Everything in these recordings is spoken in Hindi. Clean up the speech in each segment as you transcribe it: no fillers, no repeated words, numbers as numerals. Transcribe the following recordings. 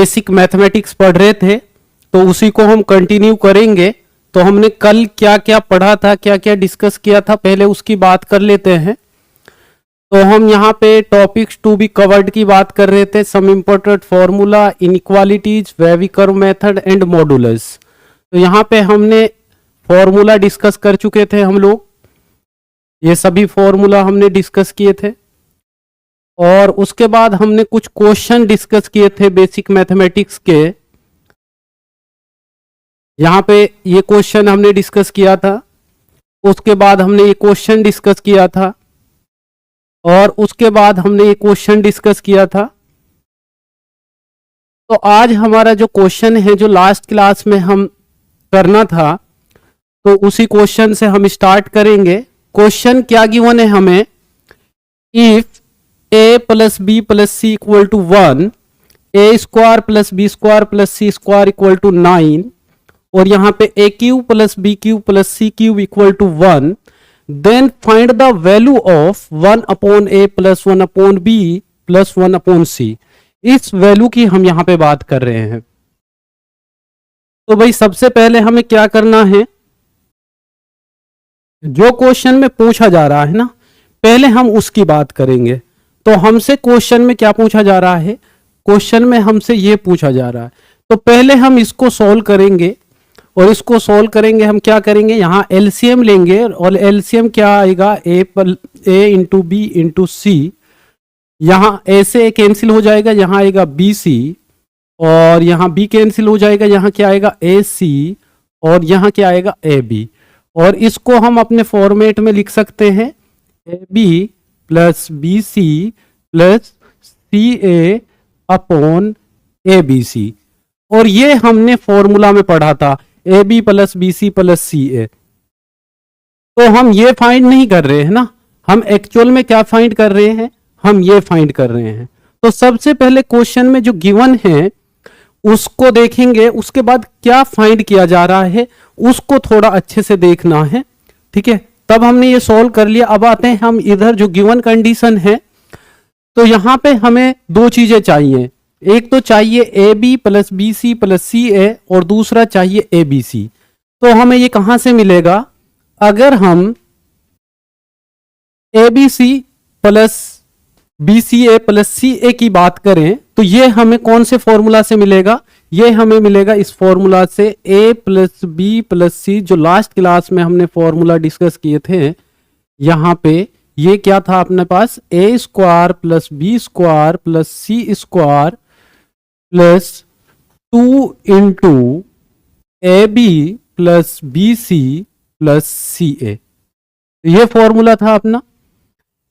बेसिक मैथमेटिक्स पढ़ रहे थे, तो उसी को हम कंटिन्यू करेंगे। तो हमने कल क्या क्या पढ़ा था, क्या क्या डिस्कस किया था, पहले उसकी बात कर लेते हैं। तो हम यहाँ पे टॉपिक्स टू बी कवर्ड की बात कर रहे थे, some important formula, inequalities, wavy curve method and modulus. तो यहाँ पे हमने फॉर्मूला डिस्कस कर चुके थे हम लोग, ये सभी फॉर्मूला हमने डिस्कस किए थे। और उसके बाद हमने कुछ क्वेश्चन डिस्कस किए थे बेसिक मैथमेटिक्स के। यहाँ पे ये क्वेश्चन हमने डिस्कस किया था, उसके बाद हमने ये क्वेश्चन डिस्कस किया था, और उसके बाद हमने ये क्वेश्चन डिस्कस किया था। तो आज हमारा जो क्वेश्चन है, जो लास्ट क्लास में हम करना था, तो उसी क्वेश्चन से हम स्टार्ट करेंगे। क्वेश्चन क्या गिवन है हमें, if a plus B plus C equal to 1, A square plus B square plus C square equal to 9, और यहाँ पे A cube plus B cube plus C cube equal to 1, then find the value of 1 upon A plus 1 upon B plus 1 upon C. इस वैल्यू की हम यहाँ पे बात कर रहे हैं। तो भाई सबसे पहले हमें क्या करना है, जो क्वेश्चन में पूछा जा रहा है ना, पहले हम उसकी बात करेंगे। तो हमसे क्वेश्चन में क्या पूछा जा रहा है, क्वेश्चन में हमसे ये पूछा जा रहा है। तो पहले हम इसको सॉल्व करेंगे, और इसको सॉल्व करेंगे हम क्या करेंगे, यहाँ एलसीएम लेंगे, और एलसीएम क्या आएगा, ए इंटू बी इंटू सी। यहाँ ए से कैंसिल हो जाएगा, यहाँ आएगा बी सी, और यहाँ बी कैंसिल हो जाएगा, यहाँ क्या आएगा ए सी, और यहाँ क्या आएगा ए बी। और इसको हम अपने फॉर्मेट में लिख सकते हैं, A B plus B C plus C A upon A B C. और ये हमने फॉर्मूला में पढ़ा था, A B plus B C plus C A. तो हम ये फाइंड नहीं कर रहे हैं ना, हम एक्चुअल में क्या फाइंड कर रहे हैं, हम ये फाइंड कर रहे हैं। तो सबसे पहले क्वेश्चन में जो गिवन है उसको देखेंगे, उसके बाद क्या फाइंड किया जा रहा है उसको थोड़ा अच्छे से देखना है, ठीक है। तब हमने ये सॉल्व कर लिया। अब आते हैं हम इधर, जो गिवन कंडीशन है, तो यहां पे हमें दो चीजें चाहिए। एक तो चाहिए A B plus B C plus C A, और दूसरा चाहिए ए बी सी। तो हमें ये कहां से मिलेगा, अगर हम A B C plus B C A plus C A की बात करें, तो ये हमें कौन से फॉर्मूला से मिलेगा, ये हमें मिलेगा इस फॉर्मूला से, ए प्लस बी प्लस सी, जो लास्ट क्लास में हमने फॉर्मूला डिस्कस किए थे। यहां पे ये क्या था अपने पास, A square plus B square plus C square plus 2 into A B plus B C plus C A, ये फॉर्मूला था अपना।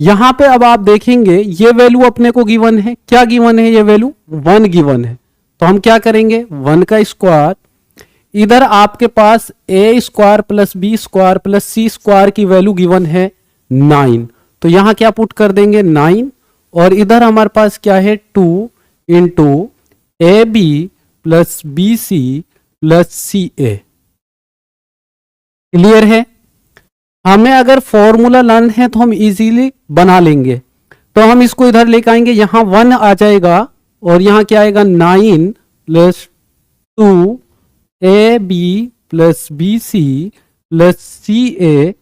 यहां पे अब आप देखेंगे ये वैल्यू अपने को गिवन है, क्या गिवन है, ये वैल्यू 1 गिवन है। तो हम क्या करेंगे, 1 का स्क्वायर, इधर आपके पास A square plus B square plus C square की वैल्यू गिवन है 9, तो यहां क्या पुट कर देंगे 9, और इधर हमारे पास क्या है 2 into A B plus B C plus C a. Clear है। हमें अगर फॉर्मूला लर्न है तो हम इजीली बना लेंगे। तो हम इसको इधर लेकर आएंगे, यहां 1 आ जाएगा, और यहां क्या आएगा 9 plus 2 A B plus B C plus C A,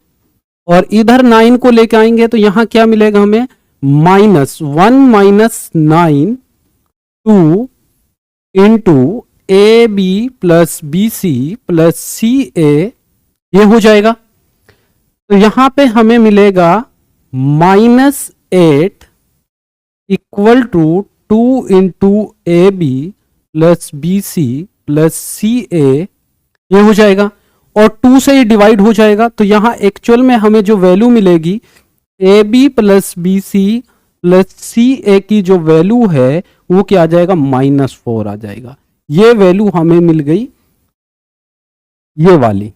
और इधर 9 को लेकर आएंगे तो यहां क्या मिलेगा हमें, -1 minus 9 2 into A B plus B C plus C A, ये हो जाएगा। तो यहां पे हमें मिलेगा -8 equal to 2 into A B plus B C plus C A, ये हो जाएगा, और 2 से ही डिवाइड हो जाएगा। तो यहां एक्चुअल में हमें जो वैल्यू मिलेगी, A B plus B C plus C A की जो वैल्यू है वो क्या आ जाएगा, -4 आ जाएगा। ये वैल्यू हमें मिल गई, ये वाली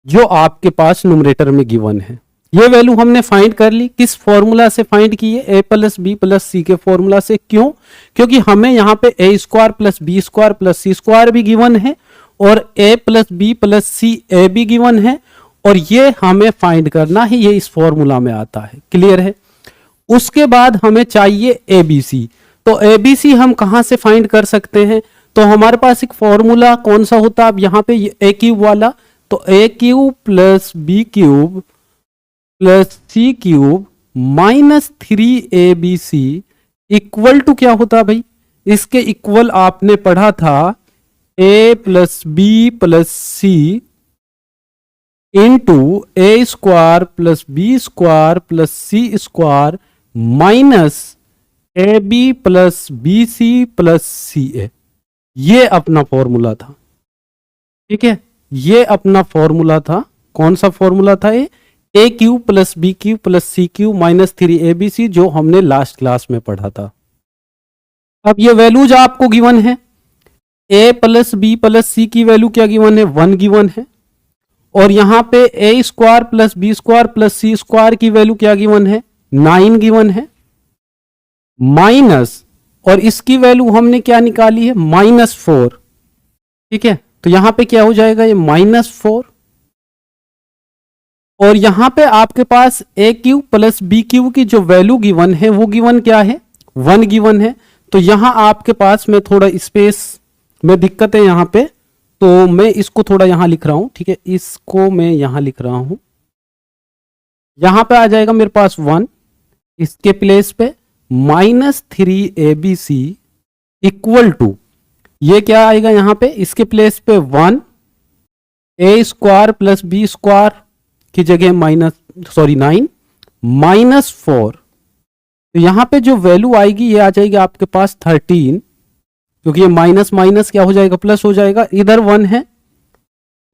जो आपके पास न्यूमरेटर में गिवन है। ये वैल्यू हमने फाइंड कर ली, किस फॉर्मूला से फाइंड की है, A plus B plus C के फॉर्मूला से। क्यों, क्योंकि हमें यहाँ पे A square plus B square plus C square भी गिवन है, और A plus B plus C A भी गिवन है, और ये हमें फाइंड करना है, ये इस फॉर्मूला में आता है। क्लियर है। उसके बाद हमें चाहिए ए बी सी। तो तो एबीसी हम कहां से फाइंड कर सकते हैं? तो हमारे पास एक फॉर्मूला कौन सा होता है अब यहाँ पे ए क्यूब वाला, तो A cube plus B cube plus C cube minus 3abc equal to क्या होता है भाई? इसके इक्वल आपने पढ़ा था a plus B plus C into A square plus B square plus C square minus A B plus B C plus C A. ये अपना फॉर्मूला था, ठीक है, ये अपना फॉर्मूला था। कौन सा फॉर्मूला था ये? A cube plus B cube plus C cube minus 3abc, जो हमने लास्ट क्लास में पढ़ा था। अब ये वैल्यूज आपको गिवन है, ए प्लस बी प्लस सी की वैल्यू क्या गिवन है? 1 गिवन है। और यहां पे A square plus B square plus C square की वैल्यू क्या गिवन है? 9 गिवन है। माइनस, और इसकी वैल्यू हमने क्या निकाली है? -4, ठीक है। तो यहां पे क्या हो जाएगा? ये -4। और यहां पे आपके पास ए क्यूब प्लस बी क्यूब की जो वैल्यू गिवन है वो गिवन क्या है? 1 गिवन है। तो यहां आपके पास में थोड़ा स्पेस में दिक्कत है यहां पे, तो मैं इसको थोड़ा यहां लिख रहा हूं, ठीक है, इसको मैं यहां लिख रहा हूं। यहां पे आ जाएगा मेरे पास 1, इसके प्लेस पे -3abc इक्वल टू, ये क्या आएगा यहां पे? इसके प्लेस पे 1, A square plus B square की जगह 9 -4। तो यहां पे जो वैल्यू आएगी ये आ जाएगी आपके पास 13, क्योंकि ये माइनस माइनस क्या हो जाएगा? प्लस हो जाएगा। इधर 1 है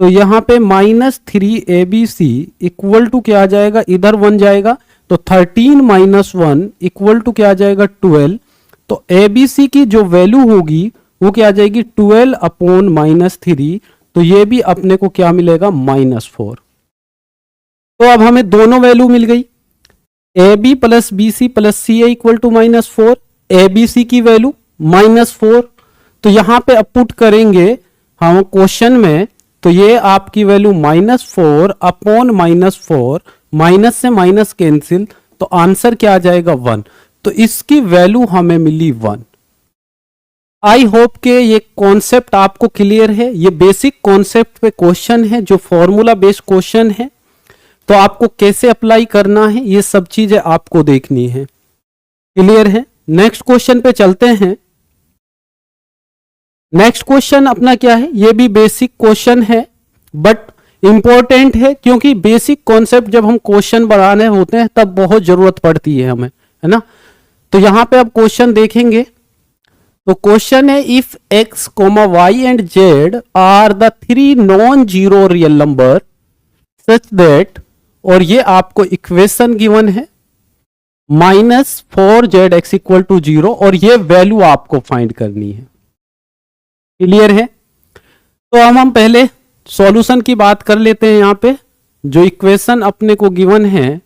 तो यहां पे -3abc इक्वल टू क्या आ जाएगा? इधर 1 जाएगा तो 13 - 1 इक्वल टू क्या आ जाएगा? 12। तो abc की जो वैल्यू होगी वो क्या आ जाएगी? 12 अपॉन -3। तो ये भी अपने को क्या मिलेगा? -4। तो अब हमें दोनों वैल्यू मिल गई, a B plus B C plus C A equal to -4, a B c की वैल्यू -4। तो यहां पे अब पुट करेंगे हम क्वेश्चन में, तो ये आपकी वैल्यू -4 अपॉन -4, माइनस से माइनस कैंसिल, तो आंसर क्या आ जाएगा? 1। तो इसकी वैल्यू हमें मिली 1। आई होप के ये कॉन्सेप्ट आपको क्लियर है। ये बेसिक कॉन्सेप्ट पे क्वेश्चन है, जो फॉर्मूला बेस्ड क्वेश्चन है, तो आपको कैसे अप्लाई करना है ये सब चीजें आपको देखनी है। क्लियर है? नेक्स्ट क्वेश्चन पे चलते हैं। नेक्स्ट क्वेश्चन अपना क्या है? ये भी बेसिक क्वेश्चन है बट इंपॉर्टेंट है, क्योंकि बेसिक कॉन्सेप्ट जब हम क्वेश्चन बनाने होते हैं तब बहुत जरूरत पड़ती है हमें, है ना। तो यहां पे अब क्वेश्चन देखेंगे, तो क्वेश्चन है if x, y and z are the 3 non zero real number such that, और ये आपको इक्वेशन गिवन है -4zx इक्वल टू 0, और ये वैल्यू आपको फाइंड करनी है। क्लियर है? तो हम पहले सॉल्यूशन की बात कर लेते हैं। यहां पे जो इक्वेशन अपने को गिवन है,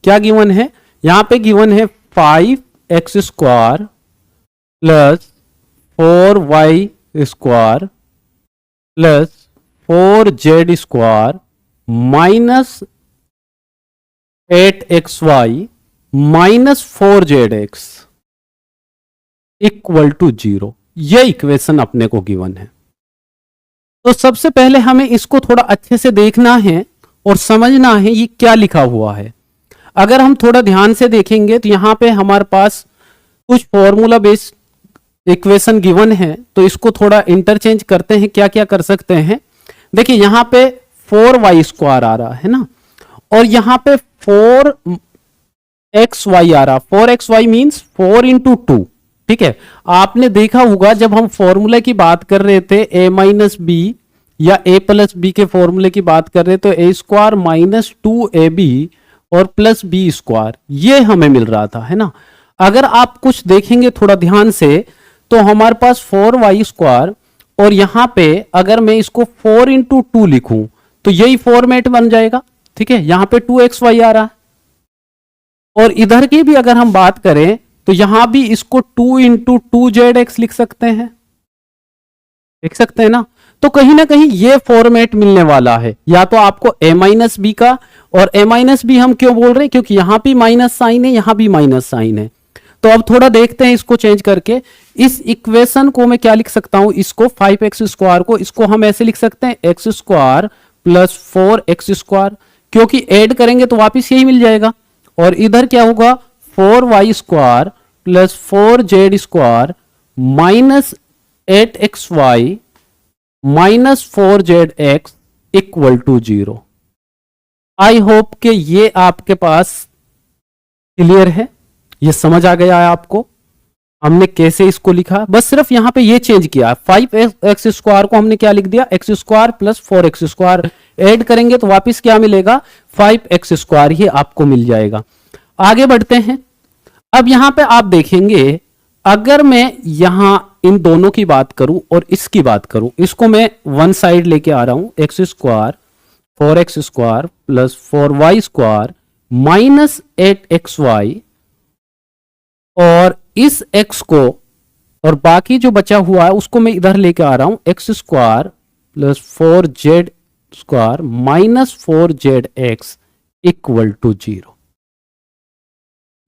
क्या गिवन है? यहां पे गिवन है 5x square plus 4y square plus 4z square minus 8xy minus 4zx equal to 0। यह इक्वेशन अपने को गिवन है। तो सबसे पहले हमें इसको थोड़ा अच्छे से देखना है और समझना है ये क्या लिखा हुआ है। अगर हम थोड़ा ध्यान से देखेंगे तो यहां पे हमारे पास कुछ फॉर्मूला बेस्ड इक्वेशन गिवन है, तो इसको थोड़ा इंटरचेंज करते हैं। क्या क्या कर सकते हैं? देखिए यहां पे 4y स्क्वायर आ रहा है ना, और यहां पे 4xy आ रहा। 4xy मीन्स 4 इंटू 2, ठीक है। आपने देखा होगा जब हम फॉर्मूले की बात कर रहे थे a माइनस बी या a प्लस बी के फॉर्मूले की बात कर रहे, तो a स्क्वायर माइनस 2ab और प्लस बी स्क्वायर ये हमें मिल रहा था, है ना। अगर आप कुछ देखेंगे थोड़ा ध्यान से, तो हमारे पास 4y स्क्वायर, और यहां पे अगर मैं इसको 4 इंटू 2 लिखूं तो यही फॉर्मेट बन जाएगा, ठीक है। यहां पे 2xy आ रहा है, और इधर की भी अगर हम बात करें तो यहां भी इसको 2 इंटू 2zx लिख सकते हैं, लिख सकते हैं ना। तो कहीं ना कहीं ये फॉर्मेट मिलने वाला है, या तो आपको a माइनस बी का, और a माइनस बी हम क्यों बोल रहे हैं? क्योंकि यहां भी माइनस साइन है, यहां भी माइनस साइन है। तो अब थोड़ा देखते हैं इसको चेंज करके। इस इक्वेशन को मैं क्या लिख सकता हूं, इसको 5x² को, इसको हम ऐसे लिख सकते हैं x² प्लस 4x², क्योंकि ऐड करेंगे तो वापिस यही मिल जाएगा। और इधर क्या होगा 4y² plus 4z² minus 8xy minus 4zx equal to 0। I hope कि ये आपके पास क्लियर है, ये समझ आ गया है आपको हमने कैसे इसको लिखा। बस सिर्फ यहां पे ये चेंज किया, 5x² को हमने क्या लिख दिया x² प्लस 4x², ऐड करेंगे तो वापस क्या मिलेगा 5x², ही आपको मिल जाएगा। आगे बढ़ते हैं। अब यहां पे आप देखेंगे अगर मैं यहां इन दोनों की बात करूं और इसकी बात करूं, इसको मैं वन साइड लेके आ रहा हूं, x² 4x² plus 4y² minus 8xy, और इस x को और बाकी जो बचा हुआ है उसको मैं इधर लेके आ रहा हूं x² plus 4z² minus 4zx equal to 0।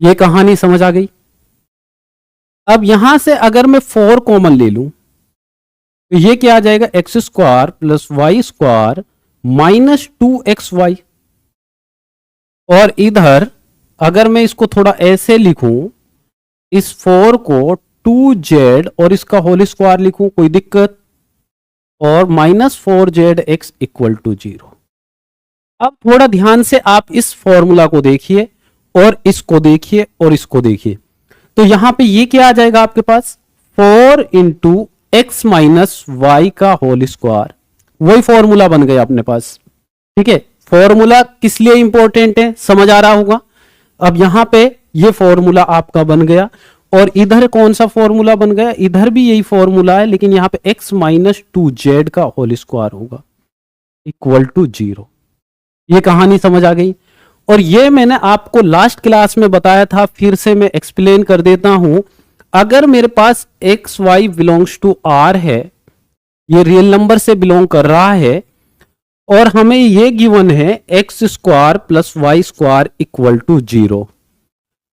ये कहानी समझ आ गई। अब यहां से अगर मैं 4 कॉमन ले लूं तो ये क्या आ जाएगा x² plus y² minus 2xy, और इधर अगर मैं इसको थोड़ा ऐसे लिखूं, इस 4 को 2z और इसका होल स्क्वायर लिखूं, कोई दिक्कत, और माइनस 4zx इक्वल टू 0। अब थोड़ा ध्यान से आप इस फॉर्मूला को देखिए और इसको देखिए और इसको देखिए, तो यहां पे ये क्या आ जाएगा आपके पास 4 इंटू एक्स माइनस वाई का होल स्क्वायर, वही फॉर्मूला बन गया अपने पास। ठीक है, फॉर्मूला किस लिए इंपॉर्टेंट है समझ आ रहा होगा। अब यहां पे ये फॉर्मूला आपका बन गया, और इधर कौन सा फॉर्मूला बन गया, इधर भी यही फॉर्मूला है, लेकिन यहां पे x माइनस 2z का होल स्क्वायर होगा इक्वल टू 0। ये कहानी समझ आ गई। और ये मैंने आपको लास्ट क्लास में बताया था, फिर से मैं एक्सप्लेन कर देता हूं। अगर मेरे पास X Y belongs to R है, ये रियल नंबर से बिलोंग कर रहा है, और हमें ये गिवन है x² plus y² equal to 0,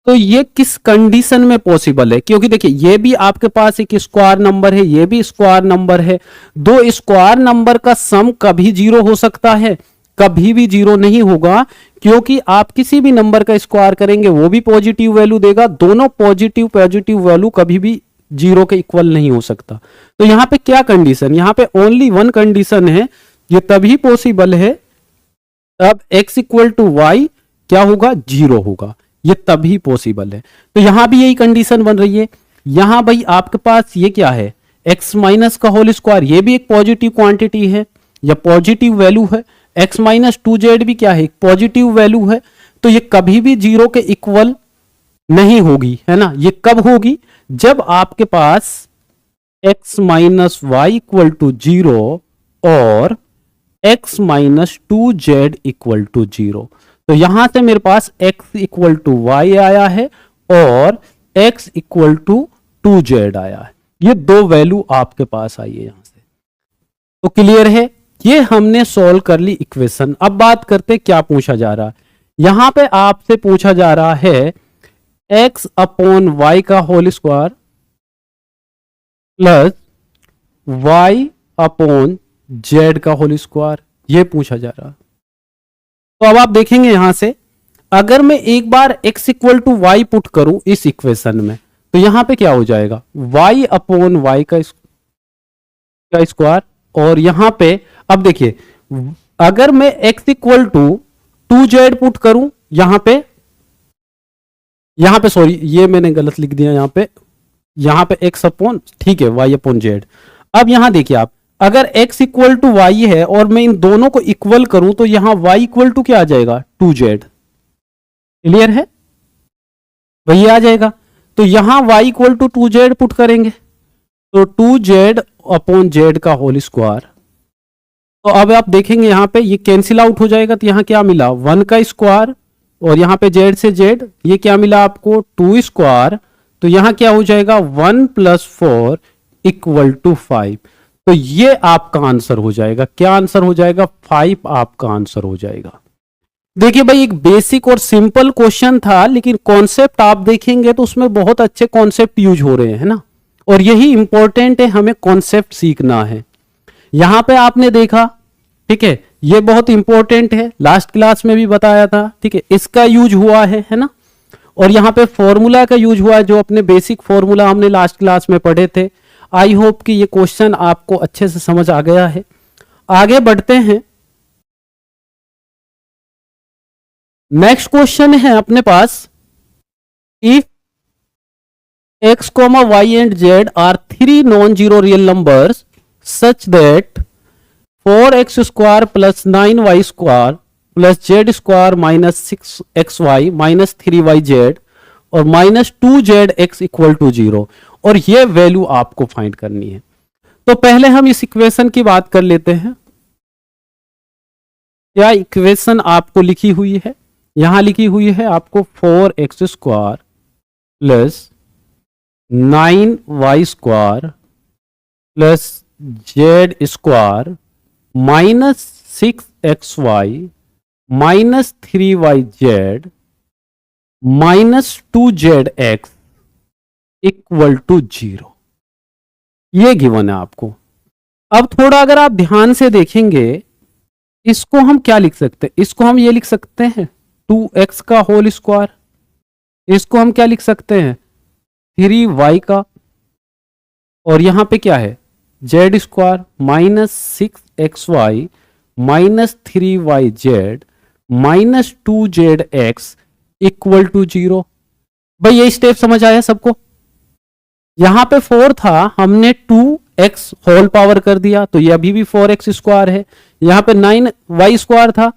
तो ये किस कंडीशन में पॉसिबल है, क्योंकि देखिए ये भी आपके पास एक स्क्वायर नंबर है, ये भी स्क्वायर नंबर है, दो स्क्वायर नंबर का सम कभी 0 हो सकता है, कभी भी 0 नहीं होगा, क्योंकि आप किसी भी नंबर का स्क्वायर करेंगे वो भी पॉजिटिव वैल्यू देगा, दोनों पॉजिटिव वैल्यू कभी भी 0 के इक्वल नहीं हो सकता। तो यहां पे क्या कंडीशन, यहां पे ओनली वन कंडीशन है, ये तभी पॉसिबल है तब x इक्वल टू वाई क्या होगा 0 होगा, ये तभी पॉसिबल है। तो यहां भी यही कंडीशन बन रही है। यहां भाई आपके पास ये क्या है x माइनस का होल स्क्वायर, ये भी एक पॉजिटिव क्वांटिटी है या पॉजिटिव वैल्यू है, x माइनस 2z भी क्या है एक पॉजिटिव वैल्यू है, तो ये कभी भी 0 के इक्वल नहीं होगी, है ना। ये कब होगी, जब आपके पास x minus y equal to 0 और x minus 2z equal to 0। तो यहां से मेरे पास x इक्वल टू वाई आया है और x इक्वल टू 2z आया है, ये दो वैल्यू आपके पास आई है यहां से। तो क्लियर है, ये हमने सॉल्व कर ली इक्वेशन। अब बात करते क्या पूछा जा रहा है। यहां पे आपसे पूछा जा रहा है x अपॉन वाई का whole square plus y upon z का होल स्क्वायर, ये पूछा जा रहा। तो अब आप देखेंगे यहां से अगर मैं एक बार x equal to y put करूं इस इक्वेशन में, तो यहां पे क्या हो जाएगा y अपॉन वाई का स्क्वायर, और यहां पे अब देखिए अगर मैं x equal to 2z put करूं यहां पे सॉरी ये मैंने गलत लिख दिया, यहां पे x अपॉन, ठीक है y अपॉन z। अब यहां देखिए आप अगर x इक्वल टू वाई है और मैं इन दोनों को इक्वल करूं तो यहां y इक्वल टू क्या आ जाएगा 2z, क्लियर है, वही आ जाएगा। तो यहां y equal to 2z put करेंगे तो 2z अपॉन z का होल स्क्वायर। तो अब आप देखेंगे यहां पे ये कैंसिल आउट हो जाएगा, तो यहां क्या मिला 1 का स्क्वायर, और यहां पे z से z ये क्या मिला आपको 2 स्क्वायर, तो यहां क्या हो जाएगा 1 प्लस 4 इक्वल टू 5। तो ये आपका आंसर हो जाएगा, क्या आंसर हो जाएगा 5 आपका आंसर हो जाएगा। देखिए भाई, एक बेसिक और सिंपल क्वेश्चन था, लेकिन कॉन्सेप्ट आप देखेंगे तो उसमें बहुत अच्छे कॉन्सेप्ट यूज हो रहे हैं ना, और यही इंपॉर्टेंट है, हमें कॉन्सेप्ट सीखना है। यहां पे आपने देखा, ठीक है, ये बहुत इंपॉर्टेंट है, लास्ट क्लास में भी बताया था, ठीक है, इसका यूज हुआ है ना। और यहाँ पे फॉर्मूला का यूज हुआ है, जो अपने बेसिक फॉर्मूला हमने लास्ट क्लास में पढ़े थे। आई होप कि ये क्वेश्चन आपको अच्छे से समझ आ गया है। आगे बढ़ते हैं। नेक्स्ट क्वेश्चन है अपने पास, if x, y and z are three non-zero real numbers such that 4x square plus 9y square plus z square minus 6xy minus 3yz और माइनस 2zx इक्वल टू 0, और ये वैल्यू आपको फाइंड करनी है। तो पहले हम इस इक्वेशन की बात कर लेते हैं। क्या इक्वेशन आपको लिखी हुई है? यहां लिखी हुई है आपको 4x square plus 9y square plus z square minus 6xy minus 3yz minus 2zx equal to 0, ये गिवन है आपको। अब थोड़ा अगर आप ध्यान से देखेंगे, इसको हम क्या लिख सकते हैं? इसको हम ये लिख सकते हैं 2x का होल स्क्वायर, इसको हम क्या लिख सकते हैं 3y का, और यहां पे क्या है z square minus 6xy minus 3yz minus 2zx equal to 0। भाई ये स्टेप समझ आया सबको? यहां पे 4 था, हमने 2x होल पावर कर दिया, तो ये अभी भी 4x स्क्वायर है। यहां पे 9y स्क्वायर था,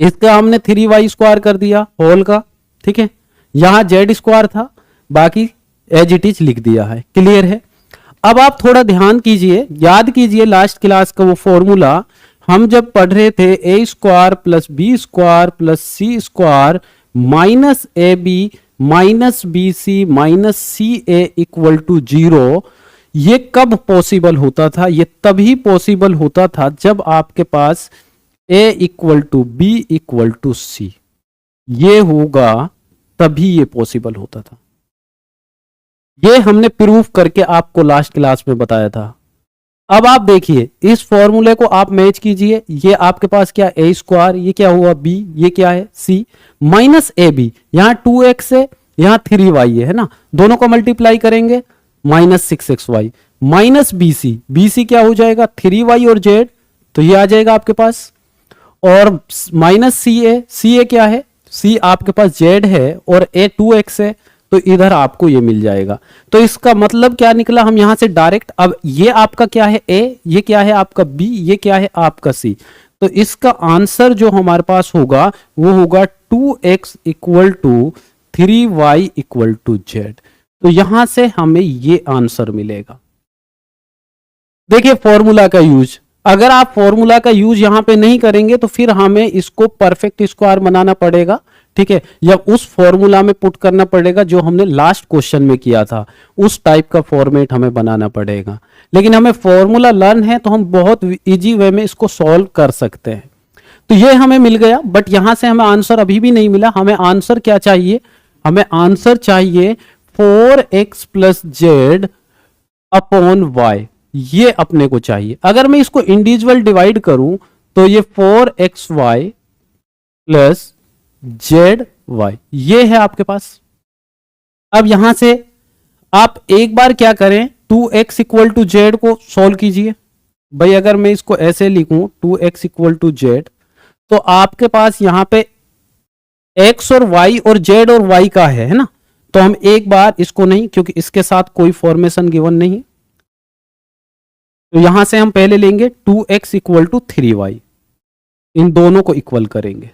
इसका हमने 3y स्क्वायर कर दिया होल का, ठीक है। यहां जेड स्क्वायर था, बाकी एज इट इज लिख दिया है, क्लियर है। अब आप थोड़ा ध्यान कीजिए, याद कीजिए लास्ट क्लास का वो फॉर्मूला हम जब पढ़ रहे थे, A square plus B square plus C square minus A B minus B C minus C A equal to 0। ये कब पॉसिबल होता था? ये तभी पॉसिबल होता था जब आपके पास A equal to B equal to C, ये होगा तभी ये पॉसिबल होता था। ये हमने प्रूफ करके आपको लास्ट क्लास में बताया था। अब आप देखिए, इस फॉर्मूले को आप मैच कीजिए। ये आपके पास क्या ए स्क्वायर, ये क्या हुआ बी, ये क्या है सी, माइनस ए बी, यहां 2x है, यहां 3y है ना, दोनों को मल्टीप्लाई करेंगे minus 6xy minus bc, bc क्या हो जाएगा 3y और z, तो ये आ जाएगा आपके पास, और माइनस सी ए क्या है, c आपके पास z है और a 2x है, तो इधर आपको ये मिल जाएगा। तो इसका मतलब क्या निकला, हम यहां से डायरेक्ट, अब ये आपका क्या है a, ये क्या है आपका b, ये क्या है आपका c, तो इसका आंसर जो हमारे पास होगा वो होगा 2x equal to 3y equal to z। तो यहां से हमें ये आंसर मिलेगा। देखिए फॉर्मूला का यूज, अगर आप फॉर्मूला का यूज यहां पे नहीं करेंगे तो फिर हमें इसको परफेक्ट स्क्वायर बनाना पड़ेगा, ठीक है, या उस फॉर्मूला में पुट करना पड़ेगा जो हमने लास्ट क्वेश्चन में किया था, उस टाइप का फॉर्मेट हमें बनाना पड़ेगा। लेकिन हमें फॉर्मूला लर्न है तो हम बहुत इजी वे में इसको सॉल्व कर सकते हैं। तो ये हमें मिल गया, बट यहां से हमें आंसर अभी भी नहीं मिला। हमें आंसर क्या चाहिए? हमें आंसर चाहिए 4x plus Z upon Y, ये अपने को चाहिए। अगर मैं इसको इंडिविजुअल डिवाइड करूं तो ये 4xy प्लस जेड वाई, ये है आपके पास। अब यहां से आप एक बार क्या करें, 2x इक्वल टू जेड को सॉल्व कीजिए। भाई अगर मैं इसको ऐसे लिखूं 2x इक्वल टू जेड, तो आपके पास यहां पे x और y और z और y का है ना, तो हम एक बार इसको नहीं, क्योंकि इसके साथ कोई फॉर्मेशन गिवन नहीं, तो यहां से हम पहले लेंगे 2x इक्वल टू 3y, इन दोनों को इक्वल करेंगे।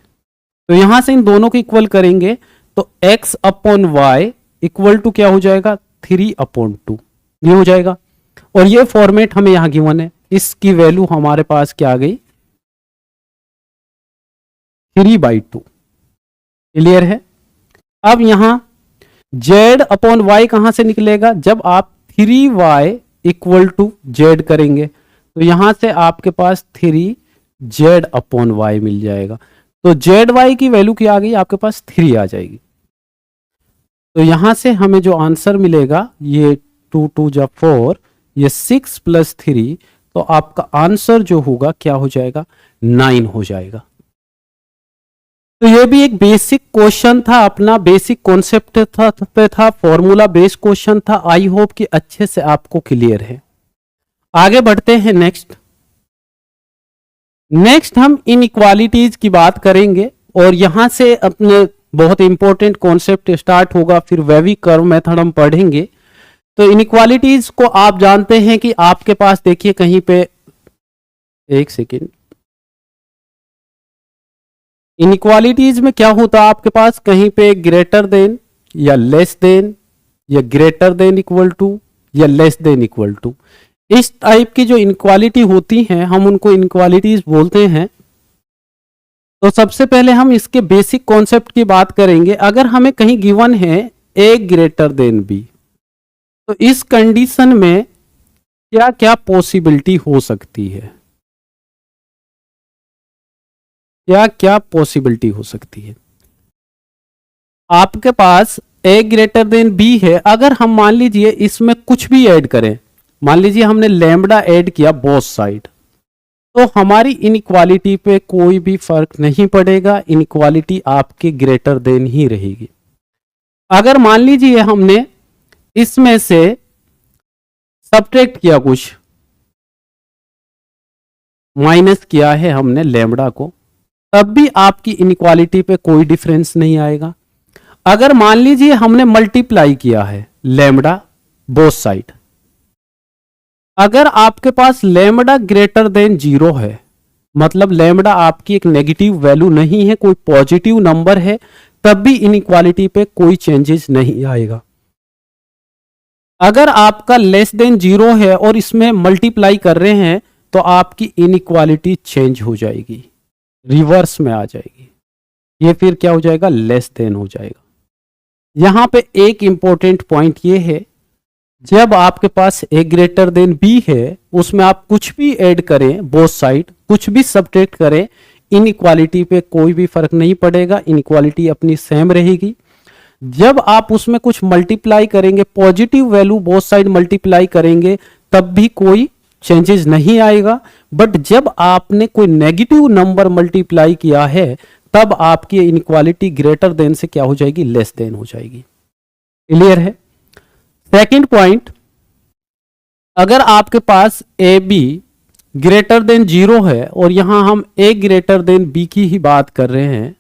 तो यहां से इन दोनों को इक्वल करेंगे तो x upon y equal to क्या हो जाएगा 3 अपॉन 2, ये हो जाएगा। और ये फॉर्मेट हमें यहां गिवन है, इसकी वैल्यू हमारे पास क्या आ गई 3/2, क्लियर है। अब यहां z अपॉन वाई कहां से निकलेगा, जब आप 3y इक्वल टू जेड करेंगे, तो यहां से आपके पास 3z अपॉन वाई मिल जाएगा। तो जेड वाई की वैल्यू क्या आ गई आपके पास 3 आ जाएगी। तो यहां से हमें जो आंसर मिलेगा ये 2 2 जा 4, ये 6 प्लस 3, तो आपका आंसर जो होगा क्या हो जाएगा 9 हो जाएगा। तो ये भी एक बेसिक क्वेश्चन था, अपना बेसिक कॉन्सेप्ट था, फॉर्मूला बेस्ड क्वेश्चन था। आई होप कि अच्छे से आपको क्लियर है। आगे बढ़ते हैं नेक्स्ट हम इनइक्वालिटीज की बात करेंगे और यहां से अपने बहुत इंपॉर्टेंट कॉन्सेप्ट स्टार्ट होगा, फिर वेवी कर्व मेथड हम पढ़ेंगे। तो इनइक्वालिटीज को आप जानते हैं कि आपके पास देखिए कहीं पे, एक सेकेंड, इनइक्वालिटीज में क्या होता है आपके पास कहीं पे ग्रेटर देन या लेस देन या ग्रेटर देन इक्वल टू या लेस देन इक्वल टू, इस टाइप की जो इनइक्वालिटी होती हैं हम उनको इनइक्वालिटीज बोलते हैं। तो सबसे पहले हम इसके बेसिक कॉन्सेप्ट की बात करेंगे। अगर हमें कहीं गिवन है ए ग्रेटर देन बी, तो इस कंडीशन में क्या क्या पॉसिबिलिटी हो सकती है, क्या क्या पॉसिबिलिटी हो सकती है। आपके पास ए ग्रेटर देन बी है, अगर हम मान लीजिए इसमें कुछ भी ऐड करें, मान लीजिए हमने लैम्बडा ऐड किया बोथ साइड, तो हमारी इनइक्वालिटी पे कोई भी फर्क नहीं पड़ेगा, इनइक्वालिटी आपके ग्रेटर देन ही रहेगी। अगर मान लीजिए हमने इसमें से सब्ट्रैक्ट किया, कुछ माइनस किया है हमने लैम्बडा को, तब भी आपकी इनइक्वालिटी पे कोई डिफरेंस नहीं आएगा। अगर मान लीजिए हमने मल्टीप्लाई किया है लैम्बडा बोथ साइड, अगर आपके पास लैम्बडा ग्रेटर देन 0 है, मतलब लैम्बडा आपकी एक नेगेटिव वैल्यू नहीं है, कोई पॉजिटिव नंबर है, तब भी इनइक्वालिटी पे कोई चेंजेस नहीं आएगा। अगर आपका लेस देन 0 है और इसमें मल्टीप्लाई कर रहे हैं, तो आपकी इनइक्वालिटी चेंज हो जाएगी, रिवर्स में आ जाएगी, ये फिर क्या हो जाएगा लेस देन हो जाएगा। यहां पे एक इंपॉर्टेंट पॉइंट ये है, जब आपके पास ए ग्रेटर देन बी है, उसमें आप कुछ भी ऐड करें बोथ साइड, कुछ भी सब्ट्रैक्ट करें, इनइक्वालिटी पे कोई भी फर्क नहीं पड़ेगा, इनइक्वालिटी अपनी सेम रहेगी। जब आप उसमें कुछ मल्टीप्लाई करेंगे, positive value both side multiply करेंगे, तब भी कोई चेंजेस नहीं आएगा। बट जब आपने कोई नेगेटिव नंबर मल्टीप्लाई किया है, तब आपकी इनइक्वालिटी ग्रेटर देन से क्या हो जाएगी लेस देन हो जाएगी। क्लियर है। सेकंड पॉइंट, अगर आपके पास ए बी ग्रेटर देन 0 है और यहां हम ए ग्रेटर देन बी की ही बात कर रहे हैं,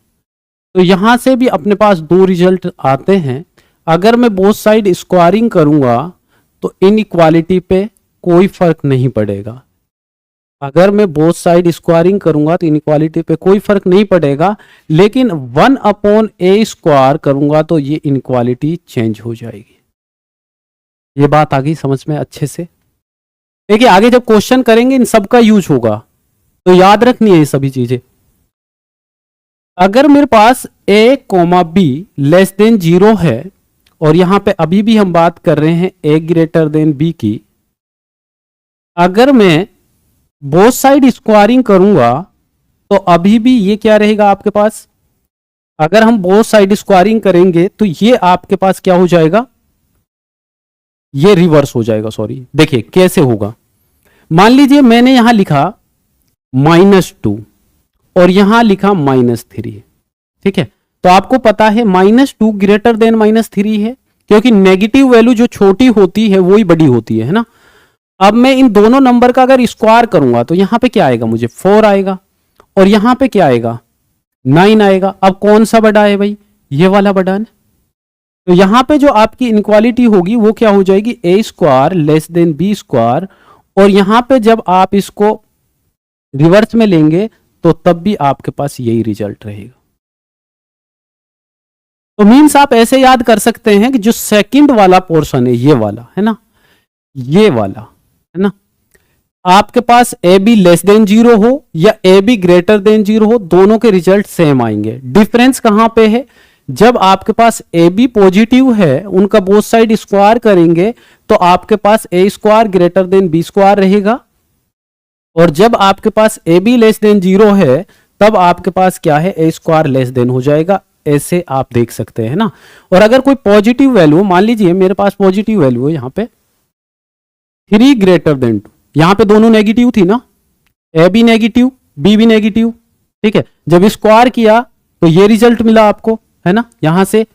तो यहां से भी अपने पास दो रिजल्ट आते हैं। अगर मैं बोथ साइड स्क्वायरिंग करूंगा तो इनइक्वालिटी पे कोई फर्क नहीं पड़ेगा। अगर मैं बोथ साइड स्क्वायरिंग करूंगा तो इनइक्वालिटी पे कोई फर्क नहीं पड़ेगा, लेकिन 1/a² करूंगा तो ये इनइक्वालिटी चेंज हो जाएगी। ये बात आ गई समझ में अच्छे से। देखिए आगे जब क्वेश्चन करेंगे इन सब का यूज होगा, तो याद रखनी है ये सभी चीजें। अगर मेरे पास a, b लेस देन 0 है, और यहां पे अभी भी हम बात कर रहे हैं a ग्रेटर देन b की, अगर मैं बोथ साइड स्क्वायरिंग करूंगा तो अभी भी ये क्या रहेगा आपके पास, अगर हम बोथ साइड स्क्वायरिंग करेंगे तो ये आपके पास क्या हो जाएगा, ये रिवर्स हो जाएगा। सॉरी, देखिए कैसे होगा। मान लीजिए मैंने यहां लिखा -2 और यहां लिखा -3, ठीक है। तो आपको पता है -2 ग्रेटर देन -3 है, क्योंकि नेगेटिव वैल्यू जो छोटी होती है वही बड़ी होती है ना। अब मैं इन दोनों नंबर का अगर स्क्वायर करूंगा तो यहां पे क्या आएगा, मुझे 4 आएगा, और यहां पे क्या आएगा 9 आएगा। अब कौन सा बड़ा है भाई, ये वाला बड़ा है। तो यहां पे जो आपकी इनइक्वालिटी होगी वो क्या हो जाएगी, a² लेस देन b², और यहां पे जब आप इसको रिवर्स में लेंगे तो तब भी आपके पास यही रिजल्ट रहेगा। तो मीन्स आप ऐसे याद कर सकते हैं कि जो सेकंड वाला पोर्शन है ये वाला है ना, ये वाला है ना, आपके पास ए बी लेस देन 0 हो या ए बी ग्रेटर देन 0 हो, दोनों के रिजल्ट सेम आएंगे। डिफरेंस कहां पे है, जब आपके पास ए बी पॉजिटिव है, उनका बोथ साइड स्क्वायर करेंगे तो आपके पास a² ग्रेटर देन b² रहेगा, और जब आपके पास ए बी लेस देन 0 है तब आपके पास क्या है, ए स्क्वायर लेस देन हो जाएगा, ऐसे आप देख सकते हैं ना। और अगर कोई पॉजिटिव वैल्यू, मान लीजिए मेरे पास पॉजिटिव वैल्यू है यहाँ पे 3 ग्रेटर देन 2, यहाँ पे दोनों नेगेटिव थी ना, ए भी नेगेटिव बी भी नेगेटिव, ठीक है। जब स्क्वायर किया तो ये रिजल्ट मिला आपको, है ना, यहां से।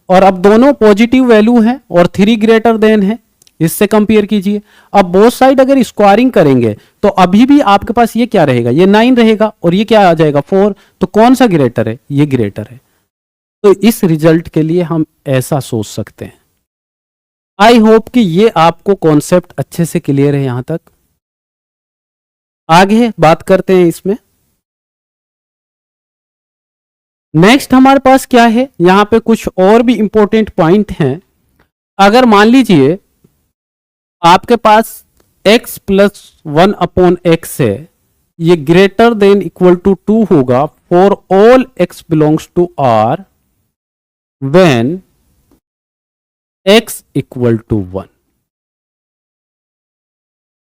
और अब दोनों पॉजिटिव वैल्यू है और 3 ग्रेटर देन है, इससे कंपेयर कीजिए। अब बोथ साइड अगर स्क्वायरिंग करेंगे तो अभी भी आपके पास ये क्या रहेगा, ये 9 रहेगा और ये क्या आ जाएगा 4। तो कौन सा ग्रेटर है, ये ग्रेटर है। तो इस रिजल्ट के लिए हम ऐसा सोच सकते हैं। आई होप कि ये आपको कॉन्सेप्ट अच्छे से क्लियर है यहां तक। आगे बात करते हैं इसमें। नेक्स्ट हमारे पास क्या है, यहां पे कुछ और भी इंपॉर्टेंट पॉइंट हैं। अगर मान लीजिए आपके पास x प्लस 1 अपॉन एक्स है, ये ग्रेटर देन इक्वल टू 2 होगा for all x belongs to r when x equal to 1।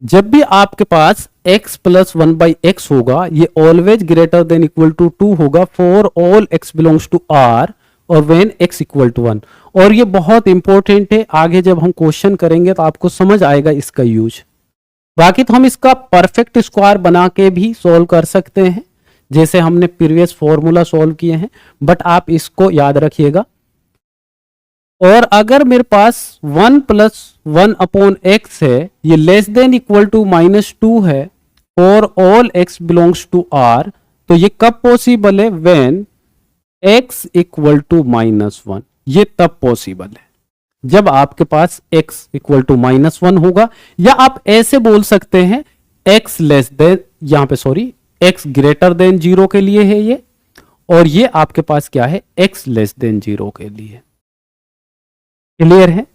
जब भी आपके पास x प्लस 1 बाई एक्स होगा, ये always greater than equal to 2 होगा for all x belongs to r और व्हेन x इक्वल टू 1। और ये बहुत इंपॉर्टेंट है, आगे जब हम क्वेश्चन करेंगे तो आपको समझ आएगा इसका यूज। बाकी तो हम इसका परफेक्ट स्क्वायर बना के भी सॉल्व कर सकते हैं, जैसे हमने प्रीवियस फॉर्मूला सॉल्व किए हैं, बट आप इसको याद रखिएगा। और अगर मेरे पास 1 प्लस 1 अपॉन एक्स है, ये लेस देन इक्वल टू -2 है for all x belongs to r, तो ये कब पॉसिबल है, व्हेन x इक्वल टू -1। ये तब पॉसिबल है जब आपके पास x इक्वल टू -1 होगा, या आप ऐसे बोल सकते हैं x लेस देन, यहां पे सॉरी x ग्रेटर देन 0 के लिए है ये, और ये आपके पास क्या है, x लेस देन 0 के लिए। क्लियर है,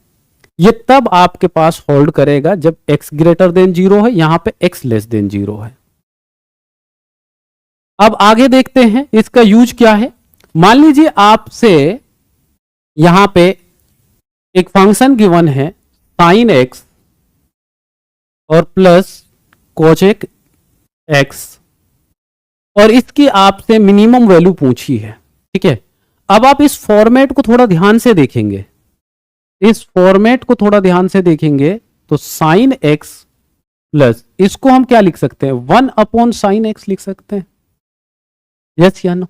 ये तब आपके पास होल्ड करेगा जब x ग्रेटर देन 0 है, यहां पे x लेस देन 0 है। अब आगे देखते हैं इसका यूज क्या है। मान लीजिए आपसे यहां पे एक फंक्शन गिवन है साइन एक्स और प्लस कोसेक एक्स, और इसकी आपसे मिनिमम वैल्यू पूछी है, ठीक है। अब आप इस फॉर्मेट को थोड़ा ध्यान से देखेंगे, इस फॉर्मेट को थोड़ा ध्यान से देखेंगे तो साइन एक्स प्लस, इसको हम क्या लिख सकते हैं, 1 अपॉन साइन एक्स लिख सकते हैं, यस या नो,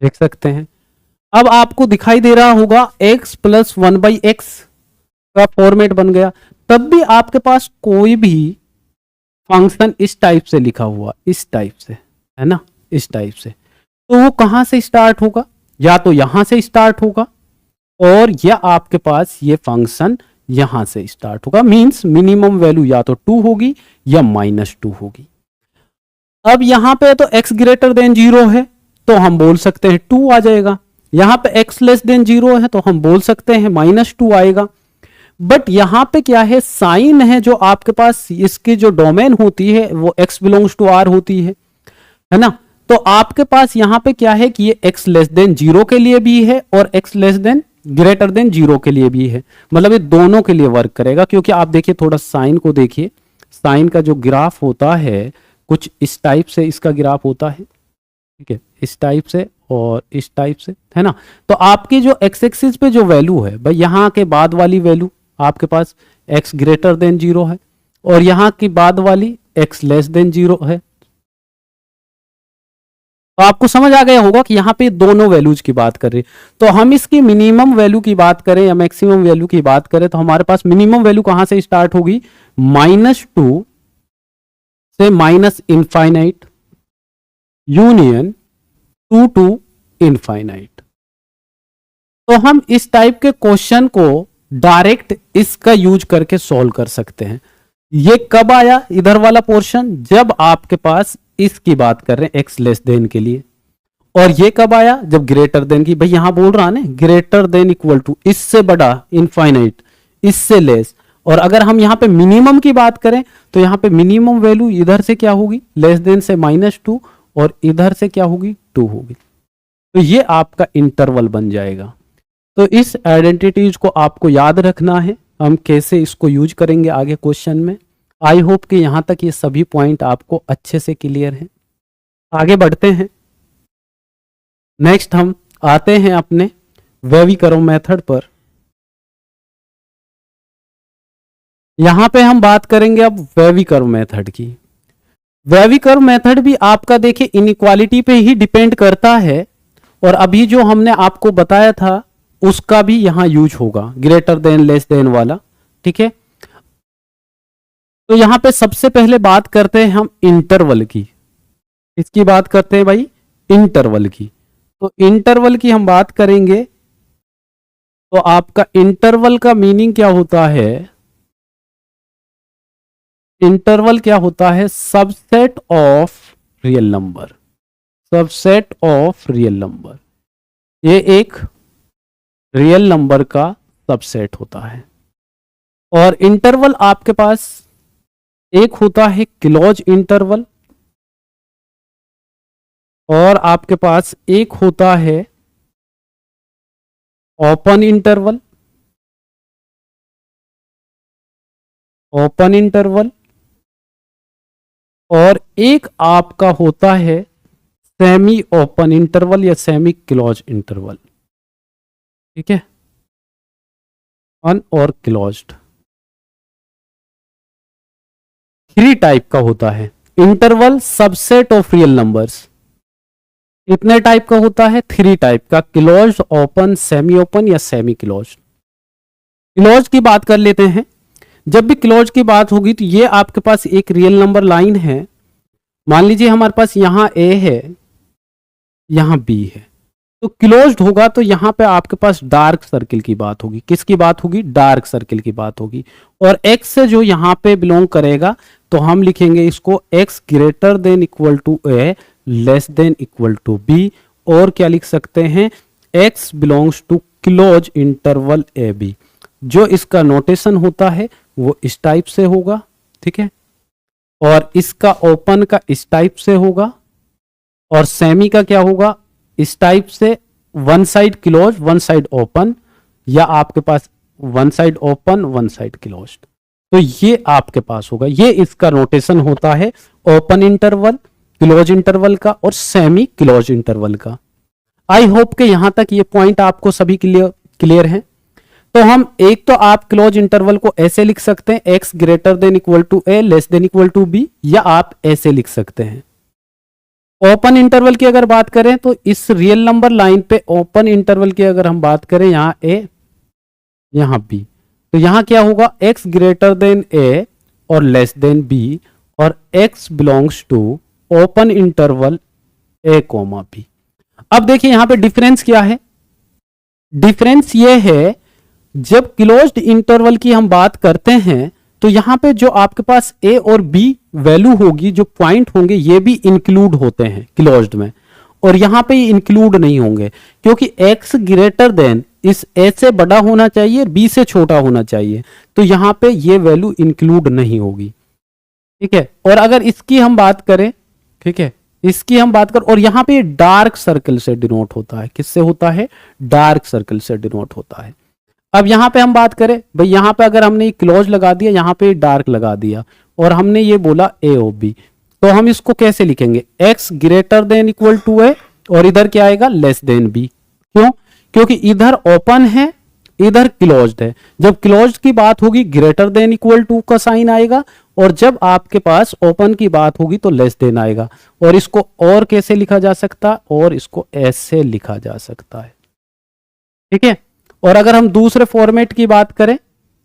लिख सकते हैं। अब आपको दिखाई दे रहा होगा x प्लस 1 बाई एक्स का फॉर्मेट बन गया। तब भी आपके पास कोई भी फंक्शन इस टाइप से लिखा हुआ, इस टाइप से, है ना, इस टाइप से, तो वो कहां से स्टार्ट होगा, या तो यहां से स्टार्ट होगा, और या आपके पास ये फंक्शन यहां से स्टार्ट होगा। मींस मिनिमम वैल्यू या तो 2 होगी या -2 होगी। अब यहां पे तो x ग्रेटर देन 0 है तो हम बोल सकते हैं 2 आ जाएगा, यहां पे x लेस देन 0 है तो हम बोल सकते हैं -2 आएगा। बट यहां पे क्या है, साइन है जो आपके पास, इसकी जो डोमेन होती है वो x बिलोंग्स टू r होती है ना। तो आपके पास यहां पे क्या है कि ये x लेस देन 0 के लिए भी है और x less than greater than 0 के लिए भी है, मतलब ये दोनों के लिए वर्क करेगा। क्योंकि आप देखिए थोड़ा साइन को देखिए, साइन का जो ग्राफ होता है कुछ इस टाइप से इसका ग्राफ होता है, ठीक है, इस टाइप से और इस टाइप से, है ना। तो आपकी जो एक्स एक्सिस पे जो वैल्यू है भाई, यहां के बाद वाली वैल्यू आपके पास x ग्रेटर देन 0 है और यहां की बाद वाली x लेस देन 0 है। तो आपको समझ आ गया होगा कि यहां पे दोनों वैल्यूज की बात कर रहे हैं। तो हम इसकी मिनिमम वैल्यू की बात करें या मैक्सिमम वैल्यू की बात करें तो हमारे पास मिनिमम वैल्यू कहां से स्टार्ट होगी, -2 से -इनफाइनाइट यूनियन 2 टू इनफाइनाइट। तो हम इस टाइप के क्वेश्चन को डायरेक्ट इसका यूज करके सॉल्व कर सकते हैं। ये कब आया इधर वाला पोर्शन, जब आपके पास इसकी बात कर रहे हैं x लेस देन के लिए, और ये कब आया जब ग्रेटर देन की, भाई यहां बोल रहा है ना ग्रेटर देन इक्वल टू, इससे बड़ा इनफाइनाइट, इससे लेस। और अगर हम यहां पे मिनिमम की बात करें तो यहां पे मिनिमम वैल्यू इधर से क्या होगी, लेस देन से -2, और इधर से क्या होगी 2 होगी। तो ये आपका इंटरवल बन जाएगा। तो इस आइडेंटिटीज को आपको याद रखना है, हम कैसे इसको यूज करेंगे आगे क्वेश्चन में। आई होप कि यहां तक ये सभी पॉइंट आपको अच्छे से क्लियर है। आगे बढ़ते हैं। नेक्स्ट हम आते हैं अपने वेविकरो मेथड पर। यहां पे हम बात करेंगे अब वेविकरो मेथड की। वेविकरो मेथड भी आपका देखिए इनइक्वालिटी पे ही डिपेंड करता है, और अभी जो हमने आपको बताया था उसका भी यहां यूज होगा, ग्रेटर देन लेस देन वाला। ठीक है, तो यहां पे सबसे पहले बात करते हैं हम इंटरवल की। इसकी बात करते हैं भाई, इंटरवल की। तो इंटरवल की हम बात करेंगे तो आपका इंटरवल का मीनिंग क्या होता है? इंटरवल क्या होता है? Subset of real number. Subset of real number, ये एक रियल नंबर का सबसेट होता है। और इंटरवल आपके पास एक होता है क्लोज इंटरवल, और आपके पास एक होता है ओपन इंटरवल। ओपन इंटरवल, और एक आपका होता है सेमी ओपन इंटरवल या सेमी क्लोज इंटरवल। ठीक है, अन और क्लोज्ड, 3 टाइप का होता है interval subset of real numbers. कितने टाइप का होता है? 3 टाइप का, क्लोज, ओपन, सेमी ओपन या सेमी क्लोज। क्लोज की बात कर लेते हैं। जब भी क्लोज की बात होगी तो ये आपके पास एक रियल नंबर लाइन है। मान लीजिए हमारे पास यहां ए है, यहां बी है, तो क्लोज्ड होगा तो यहां पे आपके पास डार्क सर्किल की बात होगी। किसकी बात होगी? डार्क सर्किल की बात होगी। और एक्स से जो यहां पे बिलोंग करेगा तो हम लिखेंगे इसको x greater than equal to a, less than equal to b. और क्या लिख सकते हैं? X belongs to close interval a b. जो इसका नोटेशन होता है वो इस टाइप से होगा। ठीक है, और इसका ओपन का इस टाइप से होगा, और सेमी का क्या होगा? इस टाइप से, one side close one side open, या आपके पास one side open one side close. तो ये आपके पास होगा, ये इसका नोटेशन होता है ओपन इंटरवल, क्लोज इंटरवल का और सेमी क्लोज इंटरवल का। आई होप के यहां तक ये पॉइंट आपको सभी क्लियर है। तो हम एक तो आप क्लोज इंटरवल को ऐसे लिख सकते हैं, x greater than equal to a, less than equal to b, या आप ऐसे लिख सकते हैं। ओपन इंटरवल की अगर बात करें तो इस रियल नंबर लाइन पे ओपन इंटरवल की अगर हम बात करें, यहां ए यहां बी, तो यहां क्या होगा? एक्स ग्रेटर देन ए और लेस देन बी, और x belongs to open interval a comma b. अब देखिए यहां पे डिफरेंस क्या है? डिफरेंस ये है, जब क्लोज्ड इंटरवल की हम बात करते हैं तो यहां पे जो आपके पास ए और बी वैल्यू होगी, जो पॉइंट होंगे, ये भी इंक्लूड होते हैं क्लोज्ड में, और यहां पे इंक्लूड नहीं होंगे, क्योंकि एक्स ग्रेटर देन इस ए से बड़ा होना चाहिए, बी से छोटा होना चाहिए, तो यहां पे ये वैल्यू इंक्लूड नहीं होगी। ठीक है, और अगर इसकी हम बात करें, ठीक है, इसकी हम बात करें, और यहां पे डार्क सर्कल से डिनोट होता है। किससे होता है? डार्क सर्कल से डिनोट होता है। अब यहां पे हम बात करें भाई, यहां पे अगर हमने क्लोज लगा दिया, यहां पे डार्क लगा दिया, और हमने ये बोला ए ओ बी, तो हम इसको कैसे लिखेंगे? X greater than equal to A, और इधर क्या आएगा? Less than B. क्यों? क्योंकि इधर ओपन है, इधर क्लोज्ड है। जब क्लोज्ड की बात होगी ग्रेटर देन इक्वल टू का साइन आएगा, और जब आपके पास ओपन की बात होगी तो लेस देन आएगा। और इसको और कैसे लिखा जा सकता? और इसको ऐसे लिखा जा सकता है। ठीक है, और अगर हम दूसरे फॉर्मेट की बात करें,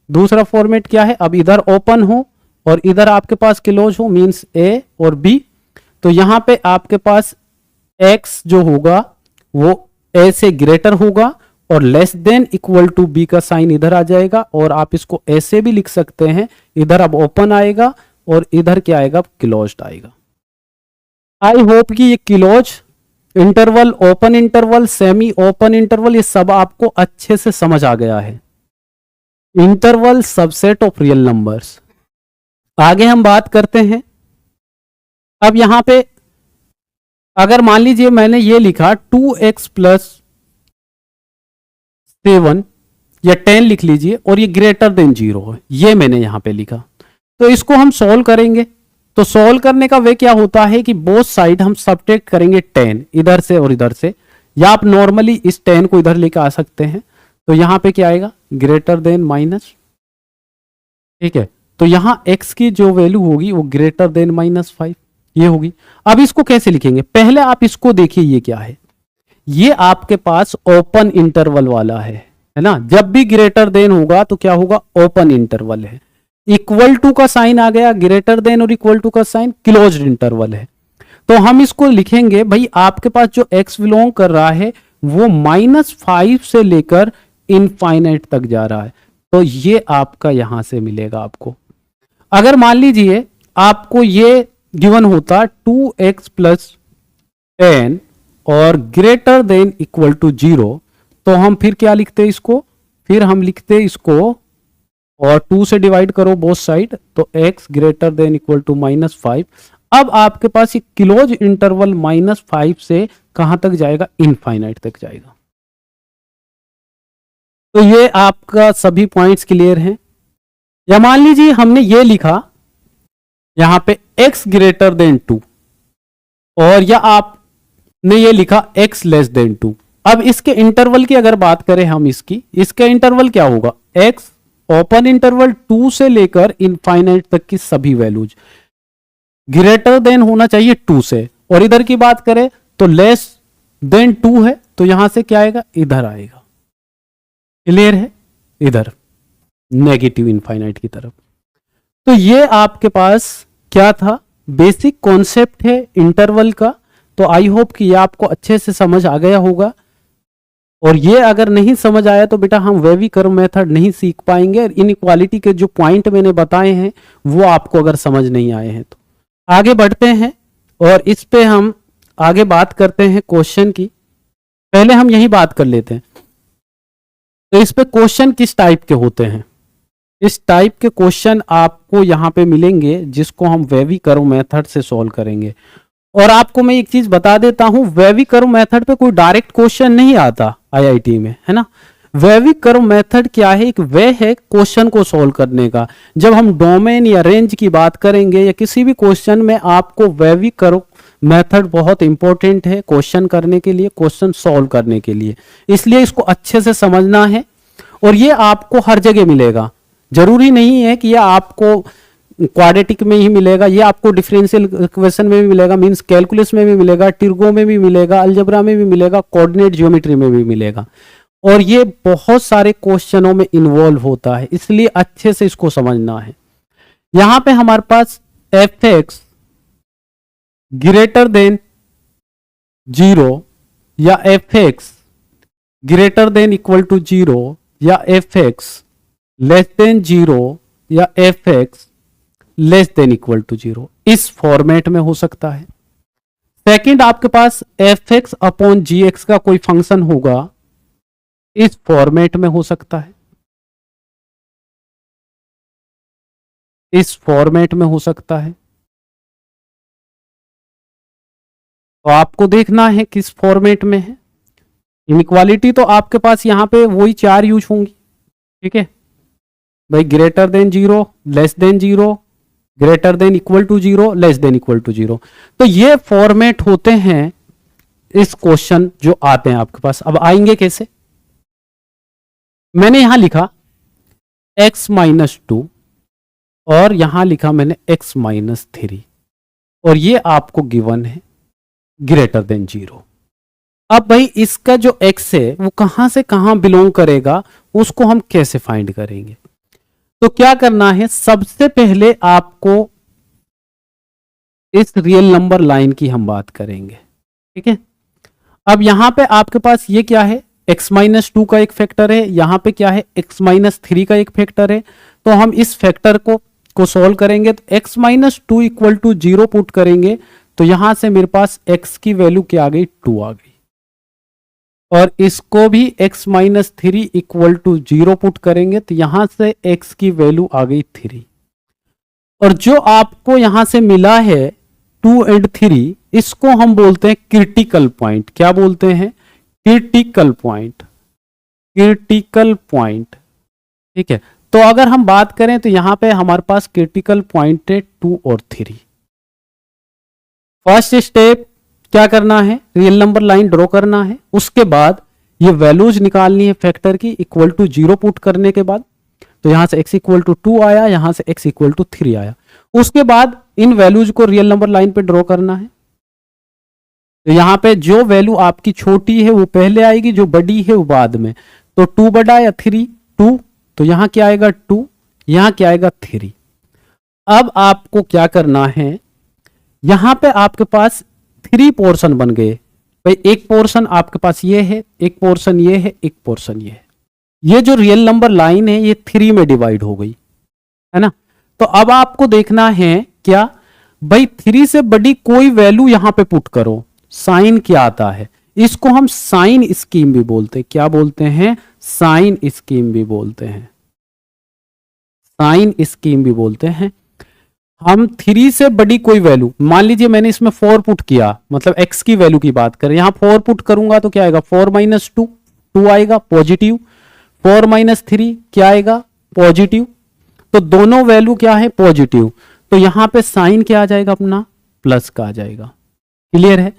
दूसरा फॉर्मेट क्या है? अब इधर ओपन हो और इधर आपके पास क्लोज हो, मींस ए और बी, तो यहां पे आपके पास एक्स जो होगा वो ए से ग्रेटर होगा, और less than equal to b का साइन इधर आ जाएगा, और आप इसको ऐसे भी लिख सकते हैं, इधर अब ओपन आएगा और इधर क्या आएगा? क्लोज्ड आएगा। आई होप कि ये close interval, open interval, semi open interval, ये सब आपको अच्छे से समझ आ गया है। Interval subset of real numbers. आगे हम बात करते हैं। अब यहां पे अगर मान लीजिए मैंने ये लिखा 2x प्लस 7 या 10 लिख लीजिए, और ये ग्रेटर देन 0 है, ये मैंने यहां पे लिखा, तो इसको हम सॉल्व करेंगे तो सॉल्व करने का वे क्या होता है कि बोथ साइड हम सब्ट्रैक्ट करेंगे 10 इधर से और इधर से, या आप नॉर्मली इस 10 को इधर लेकर आ सकते हैं। तो यहां पे क्या आएगा, ग्रेटर देन माइनस, ठीक है। तो यहां x की जो वैल्यू होगी वो ग्रेटर देन -5 ये होगी। अब इसको कैसे लिखेंगे, पहले आप इसको देखिए, ये क्या है, ये आपके पास ओपन इंटरवल वाला है ना। जब भी ग्रेटर देन होगा तो क्या होगा, ओपन इंटरवल है। इक्वल टू का साइन आ गया, ग्रेटर देन और इक्वल टू का साइन क्लोज्ड इंटरवल है। तो हम इसको लिखेंगे भाई, आपके पास जो x बिलोंग कर रहा है वो -5 से लेकर इनफाइनाइट तक जा रहा है। तो ये आपका यहां से मिलेगा आपको। अगर मान लीजिए आपको ये गिवन होता 2x + 10 और ग्रेटर देन इक्वल टू 0, तो हम फिर क्या लिखते हैं इसको, फिर हम लिखते इसको और 2 से डिवाइड करो बोथ साइड, तो x greater than equal to -5। अब आपके पास ये क्लोज इंटरवल -5 से कहां तक जाएगा, इनफाइनाइट तक जाएगा। तो ये आपका सभी पॉइंट्स क्लियर हैं। या मान लीजिए हमने ये लिखा यहां पे x ग्रेटर देन 2, और या आपने ये लिखा x लेस देन 2। अब इसके इंटरवल की अगर बात करें हम, इसका इंटरवल क्या होगा, x ओपन इंटरवल 2 से लेकर इनफाइनाइट तक की सभी वैल्यूज ग्रेटर देन होना चाहिए 2 से, और इधर की बात करें तो लेस देन 2 है, तो यहां से क्या आएगा, इधर आएगा। क्लियर है, इधर नेगेटिव इनफाइनाइट की तरफ। तो ये आपके पास क्या था, बेसिक कॉन्सेप्ट है इंटरवल का। तो आई होप कि ये आपको अच्छे से समझ आ गया होगा। और ये अगर नहीं समझ आया तो बेटा हम वेवी कर्व मेथड नहीं सीख पाएंगे। इनइक्वालिटी के जो पॉइंट मैंने बताए हैं वो आपको अगर समझ नहीं आए हैं तो आगे बढ़ते हैं और इस पे हम आगे बात करते हैं क्वेश्चन की। पहले हम यही बात कर लेते हैं, तो इस पे क्वेश्चन किस टाइप के होते हैं। इस टाइप के क्वेश्चन आपको यहाँ पे मिलेंगे जिसको हम वेवी कर्व मेथड से सॉल्व करेंगे। और आपको मैं एक चीज बता देता हूं, वेवी कर्व मेथड पे कोई डायरेक्ट क्वेश्चन नहीं आता आईआईटी में, है ना। वेवी कर्व मेथड क्या है, एक वे है क्वेश्चन को सॉल्व करने का। जब हम डोमेन या रेंज की बात करेंगे या किसी भी क्वेश्चन में, आपको वेवी कर्व मेथड बहुत इंपॉर्टेंट है क्वेश्चन करने के लिए, क्वेश्चन सॉल्व करने के लिए। इसलिए इसको अच्छे से समझना है और ये आपको हर जगह मिलेगा। जरूरी नहीं है कि ये आपको क्वाड्रेटिक में ही मिलेगा, ये आपको डिफरेंशियल इक्वेशन में भी मिलेगा, मींस कैलकुलस में भी मिलेगा, टिर्गो में भी मिलेगा, अलजेब्रा में भी मिलेगा, कोऑर्डिनेट ज्योमेट्री में भी मिलेगा। और ये बहुत सारे क्वेश्चनों में इन्वॉल्व होता है, इसलिए अच्छे से इसको समझना है। यहां पे हमारे पास fx ग्रेटर देन 0 या fx greater than equal to 0 या fx लेस देन 0 या fx less than equal to 0 इस फॉर्मेट में हो सकता है। सेकंड, आपके पास fx अपॉन gx का कोई फंक्शन होगा, इस फॉर्मेट में हो सकता है, इस फॉर्मेट में हो सकता है। तो आपको देखना है किस फॉर्मेट में है। इनइक्वालिटी तो आपके पास यहां पे वही 4 यूज होंगी, ठीक है भाई, greater than 0, less than 0, greater than equal to 0, less than equal to 0। तो ये फॉर्मेट होते हैं इस क्वेश्चन जो आते हैं आपके पास। अब आएंगे कैसे, मैंने यहां लिखा x-2 और यहां लिखा मैंने x-3 और ये आपको गिवन है ग्रेटर देन 0। अब भाई इसका जो x है वो कहां से कहां बिलोंग करेगा, उसको हम कैसे फाइंड करेंगे। तो क्या करना है, सबसे पहले आपको इस रियल नंबर लाइन की हम बात करेंगे, ठीक है। अब यहां पे आपके पास ये क्या है, x-2 का एक फैक्टर है, यहां पे क्या है x-3 का एक फैक्टर है। तो हम इस फैक्टर को सॉल्व करेंगे, तो x-2 इक्वल टू 0 पुट करेंगे, तो यहां से मेरे पास x की वैल्यू क्या आ गई, 2 आ गई। और इसको भी x-3 इक्वल टू 0 पुट करेंगे, तो यहां से x की वैल्यू आ गई 3। और जो आपको यहां से मिला है 2 और 3, इसको हम बोलते हैं क्रिटिकल पॉइंट। क्या बोलते हैं, क्रिटिकल पॉइंट, क्रिटिकल पॉइंट, ठीक है। तो अगर हम बात करें तो यहां पे हमारे पास क्रिटिकल पॉइंट है 2 और 3, फर्स्ट स्टेप क्या करना है, रियल नंबर लाइन ड्रॉ करना है। उसके बाद ये वैल्यूज निकालनी है फैक्टर की, इक्वल टू 0 पुट करने के बाद। तो यहां से x इक्वल टू 2 आया, यहां से x इक्वल टू 3 आया। उसके बाद इन वैल्यूज को रियल नंबर लाइन पे ड्रॉ करना है। तो यहां पे जो वैल्यू आपकी छोटी है वो पहले आएगी, जो बड़ी है वो बाद में। तो 2 बड़ा या 3, 2, तो यहां क्या आएगा 2, यहां क्या आएगा 3। अब आपको क्या करना है, यहां पे आपके पास 3 पोर्शन बन गए भाई। एक पोर्शन आपके पास ये है, एक पोर्शन ये है, एक पोर्शन ये है। ये जो रियल नंबर लाइन है ये 3 में डिवाइड हो गई है ना। तो अब आपको देखना है क्या भाई, 3 से बड़ी कोई वैल्यू यहां पे पुट करो, साइन क्या आता है। इसको हम साइन स्कीम भी बोलते हैं। क्या बोलते हैं, साइन स्कीम भी बोलते हैं, साइन स्कीम भी बोलते हैं। हम 3 से बड़ी कोई वैल्यू, मान लीजिए मैंने इसमें 4 पुट किया, मतलब x की वैल्यू की बात करें, यहां 4 पुट करूंगा तो क्या आएगा 4 माइनस 2, 2 आएगा पॉजिटिव। 4 माइनस 3 क्या आएगा पॉजिटिव। तो दोनों वैल्यू क्या है पॉजिटिव। तो यहां पे साइन क्या आ जाएगा अपना, प्लस का आ जाएगा। क्लियर है।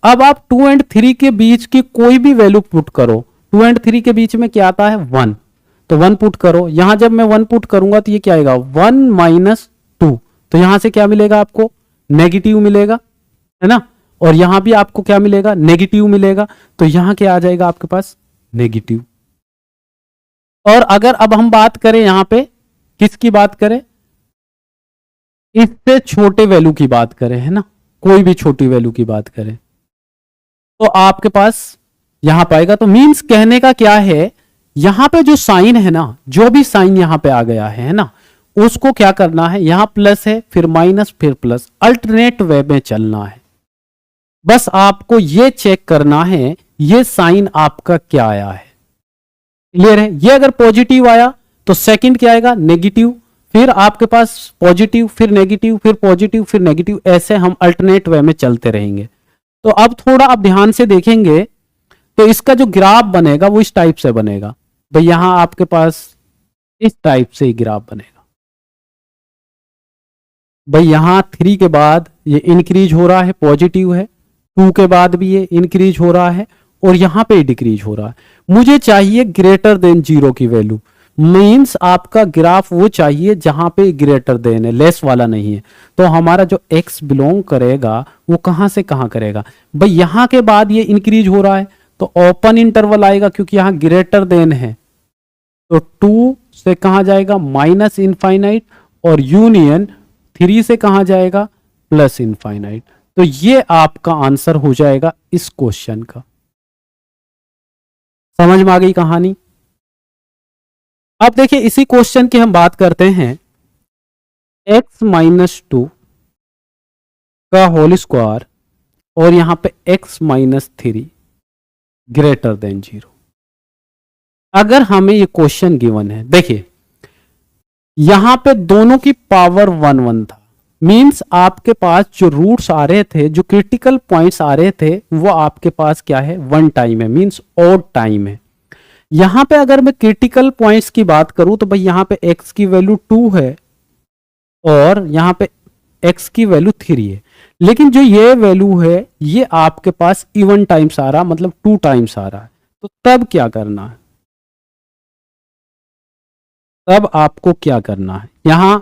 अब आप 2 एंड 3 के बीच की कोई भी वैल्यू पुट करो। 2 एंड 3 के बीच में क्या आता है 1, तो 1 पुट करो। यहां जब मैं 1 पुट करूंगा तो ये क्या आएगा 1 माइनस 2, तो यहां से क्या मिलेगा आपको नेगेटिव मिलेगा, है ना। और यहां भी आपको क्या मिलेगा नेगेटिव मिलेगा। तो यहां क्या आ जाएगा आपके पास नेगेटिव। और अगर अब हम बात करें यहां पे किसकी बात करें, इससे छोटे वैल्यू की बात करें, है ना, कोई भी छोटी वैल्यू की बात करें तो आपके पास यहां पाएगा। तो मींस कहने का क्या है, यहां पे जो साइन है ना, जो भी साइन यहां पे आ गया है ना, उसको क्या करना है, यहां प्लस है फिर माइनस फिर प्लस, अल्टरनेट वे में चलना है। बस आपको ये चेक करना है ये साइन आपका क्या आया है। क्लियर है। ये अगर पॉजिटिव आया तो सेकंड क्या आएगा नेगेटिव, फिर आपके पास पॉजिटिव फिर नेगेटिव फिर पॉजिटिव फिर नेगेटिव, ऐसे हम अल्टरनेट वे में चलते रहेंगे। तो अब थोड़ा आप ध्यान से देखेंगे तो इसका जो ग्राफ बनेगा वो इस टाइप से बनेगा। भाई यहां आपके पास इस टाइप से ही ग्राफ बनेगा। भाई यहां 3 के बाद ये इंक्रीज हो रहा है पॉजिटिव है, 2 के बाद भी ये इंक्रीज हो रहा है और यहां पे डिक्रीज हो रहा है। मुझे चाहिए ग्रेटर देन 0 की वैल्यू, मींस आपका ग्राफ वो चाहिए जहां पे ग्रेटर देन है, लेस वाला नहीं है। तो हमारा जो x बिलोंग करेगा वो कहां से कहां करेगा, भाई यहां के बाद ये इंक्रीज हो रहा है तो ओपन इंटरवल आएगा, क्योंकि यहां ग्रेटर देन है। तो 2 से कहां जाएगा माइनस इनफाइनाइट, और यूनियन 3 से कहां जाएगा प्लस इनफाइनाइट। तो ये आपका आंसर हो जाएगा इस क्वेश्चन का। समझ में आ गई कहानी। अब देखिए इसी क्वेश्चन की हम बात करते हैं, x माइनस 2 का होल स्क्वायर और यहां पे x माइनस 3 ग्रेटर देन 0। अगर हमें ये क्वेश्चन गिवन है, देखिए यहां पे दोनों की पावर 1 1 था, मींस आपके पास जो रूट्स आ रहे थे, जो क्रिटिकल पॉइंट्स आ रहे थे, वो आपके पास क्या है 1 टाइम है, मींस ऑड टाइम है। यहां पे अगर मैं क्रिटिकल पॉइंट्स की बात करूं तो भाई यहां पे x की वैल्यू 2 है और यहां पे x की वैल्यू 3 है, लेकिन जो ये वैल्यू है ये आपके पास इवन टाइम्स आ रहा, मतलब 2 टाइम्स आ रहा है। तो तब क्या करना है, तब आपको क्या करना है, यहां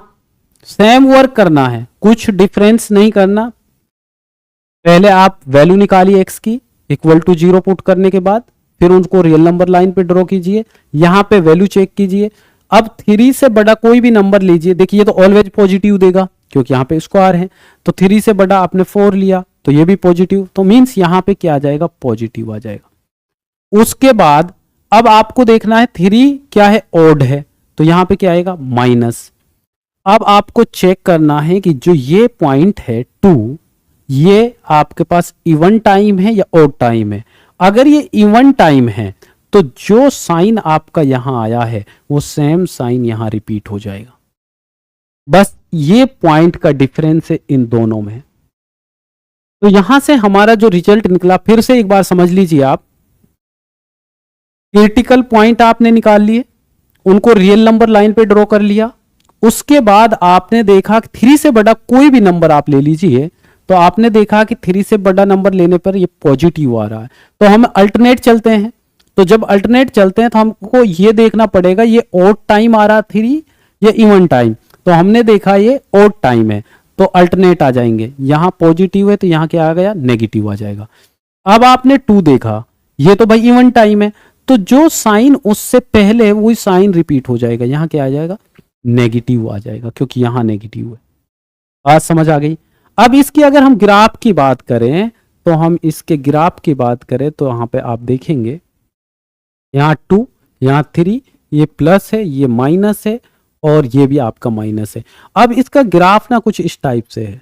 सेम वर्क करना है, कुछ डिफरेंस नहीं करना। पहले आप वैल्यू निकालिए x की इक्वल टू 0 पुट करने के बाद, फिर उनको रियल नंबर लाइन पे ड्रॉ कीजिए, यहां पे वैल्यू चेक कीजिए। अब 3 से बड़ा कोई भी नंबर लीजिए, देखिए ये तो ऑलवेज पॉजिटिव देगा क्योंकि यहां पे स्क्वायर है। तो 3 से बड़ा आपने 4 लिया तो ये भी पॉजिटिव, तो मींस यहां पे क्या आ जाएगा पॉजिटिव आ जाएगा। उसके बाद अब आपको देखना है 3 क्या है ऑड है, तो यहां पे क्या आएगा माइनस। अब आपको चेक करना है कि जो ये पॉइंट है 2, ये आपके पास इवन टाइम है या ऑड टाइम है। अगर ये इवन टाइम है तो जो साइन आपका यहां आया है वो सेम साइन यहां रिपीट हो जाएगा। बस ये पॉइंट का डिफरेंस है इन दोनों में। तो यहां से हमारा जो रिजल्ट निकला, फिर से एक बार समझ लीजिए आप, क्रिटिकल पॉइंट आपने निकाल लिए, उनको रियल नंबर लाइन पे ड्रॉ कर लिया। उसके बाद आपने देखा 3 से बड़ा कोई भी नंबर आप ले लीजिए तो आपने देखा कि 3 से बड़ा नंबर लेने पर ये पॉजिटिव आ रहा है। तो हम अल्टरनेट चलते हैं, तो जब अल्टरनेट चलते हैं तो हमको ये देखना पड़ेगा ये ऑड टाइम आ रहा 3 या इवन टाइम। तो हमने देखा ये ऑड टाइम है, तो अल्टरनेट आ जाएंगे। यहां पॉजिटिव है तो यहां क्या आ गया, नेगेटिव आ जाएगा। अब आपने 2 देखा, ये तो भाई इवन टाइम है, तो जो साइन उससे पहले वही साइन रिपीट हो जाएगा, यहां क्या आ जाएगा, नेगेटिव आ जाएगा, क्योंकि यहां नेगेटिव है। बात समझ आ गई। अब इसकी अगर हम ग्राफ की बात करें, तो हम इसके ग्राफ की बात करें तो यहां पे आप देखेंगे यहाँ 2, यहाँ 3, ये प्लस है, ये माइनस है, और ये भी आपका माइनस है। अब इसका ग्राफ ना कुछ इस टाइप से है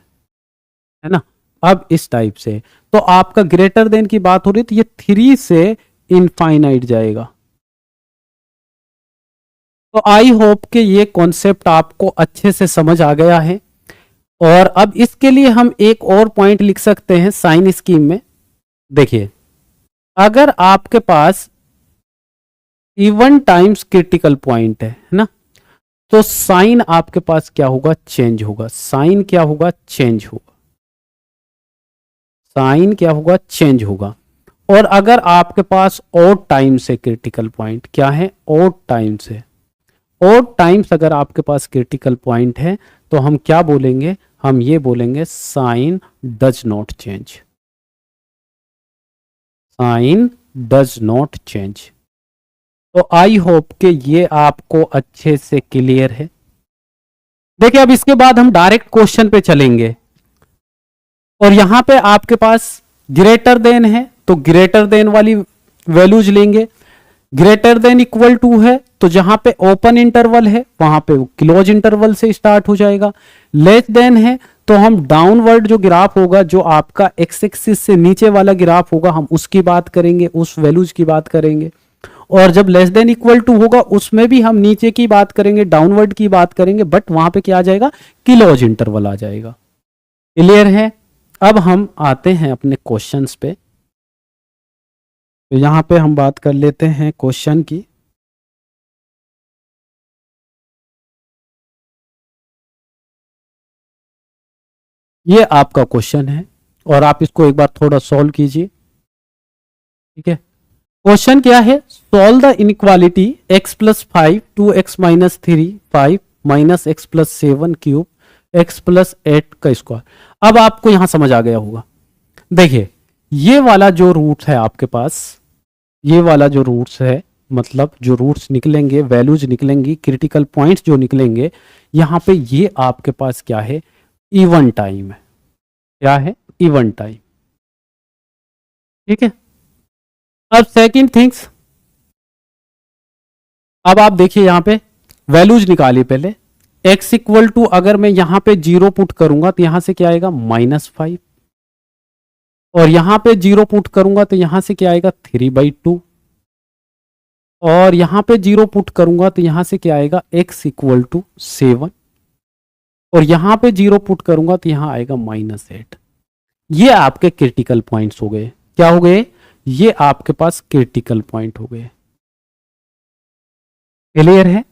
ना, अब इस टाइप से। तो आपका ग्रेटर देन की बात हो रही तो ये 3 से इनफाइनाइट जाएगा। तो आई होप कि ये कॉन्सेप्ट आपको अच्छे से समझ आ गया है। और अब इसके लिए हम एक और पॉइंट लिख सकते हैं साइन स्कीम में। देखिए, अगर आपके पास इवन टाइम्स क्रिटिकल पॉइंट है ना, तो साइन आपके पास क्या होगा, चेंज होगा। साइन क्या होगा, चेंज होगा। साइन क्या होगा, चेंज होगा। और अगर आपके पास ऑड टाइम से क्रिटिकल पॉइंट, क्या है, ऑड टाइम से, ऑड टाइम्स अगर आपके पास क्रिटिकल पॉइंट है, तो हम क्या बोलेंगे, हम ये बोलेंगे sign does not change. Sign does not change. तो आई होप कि ये आपको अच्छे से क्लियर है। देखिए, अब इसके बाद हम डायरेक्ट क्वेश्चन पे चलेंगे। और यहां पे आपके पास ग्रेटर देन है, तो ग्रेटर देन वाली वैल्यूज लेंगे। ग्रेटर देन इक्वल टू है, तो जहां पे ओपन इंटरवल है वहां पे क्लोज इंटरवल से स्टार्ट हो जाएगा। लेस देन है, तो हम डाउनवर्ड जो ग्राफ होगा, जो आपका एक्स एक्सिस से नीचे वाला ग्राफ होगा, हम उसकी बात करेंगे, उस वैल्यूज की बात करेंगे। और जब लेस देन इक्वल टू होगा, उसमें भी हम नीचे की बात करेंगे, डाउनवर्ड की बात करेंगे, बट वहां पे क्या आ जाएगा, क्लोज इंटरवल आ जाएगा। क्लियर है। अब हम आते हैं अपने क्वेश्चंस पे। तो यहां पे हम बात कर लेते हैं क्वेश्चन की। ये आपका क्वेश्चन है और आप इसको एक बार थोड़ा सॉल्व कीजिए। ठीक है, क्वेश्चन क्या है, solve the inequality x plus 5 2x minus 3 5 minus x plus 7 cube x plus 8 का स्क्वायर। अब आपको यहां समझ आ गया होगा। देखिए, ये वाला जो रूट है आपके पास, ये वाला जो रूट्स है, मतलब जो रूट्स निकलेंगे, वैल्यूज निकलेंगी, क्रिटिकल पॉइंट्स जो निकलेंगे, यहां पे ये आपके पास क्या है, इवन टाइम है। क्या है, इवन टाइम। ठीक है। अब सेकंड थिंग्स, अब आप देखिए यहां पे वैल्यूज निकालिए पहले। x इक्वल टू, अगर मैं यहां पे 0 पुट करूंगा तो यहां से क्या आएगा, -5। और यहां पे 0 पुट करूंगा तो यहां से क्या आएगा, 3/2। और यहां पे 0 पुट करूंगा तो यहां से क्या आएगा, x इक्वल टू 7। और यहां पे 0 पुट करूंगा तो यहां आएगा -8। ये आपके क्रिटिकल पॉइंट्स हो गए। क्या हो गए, ये आपके पास क्रिटिकल पॉइंट हो गए। क्लियर है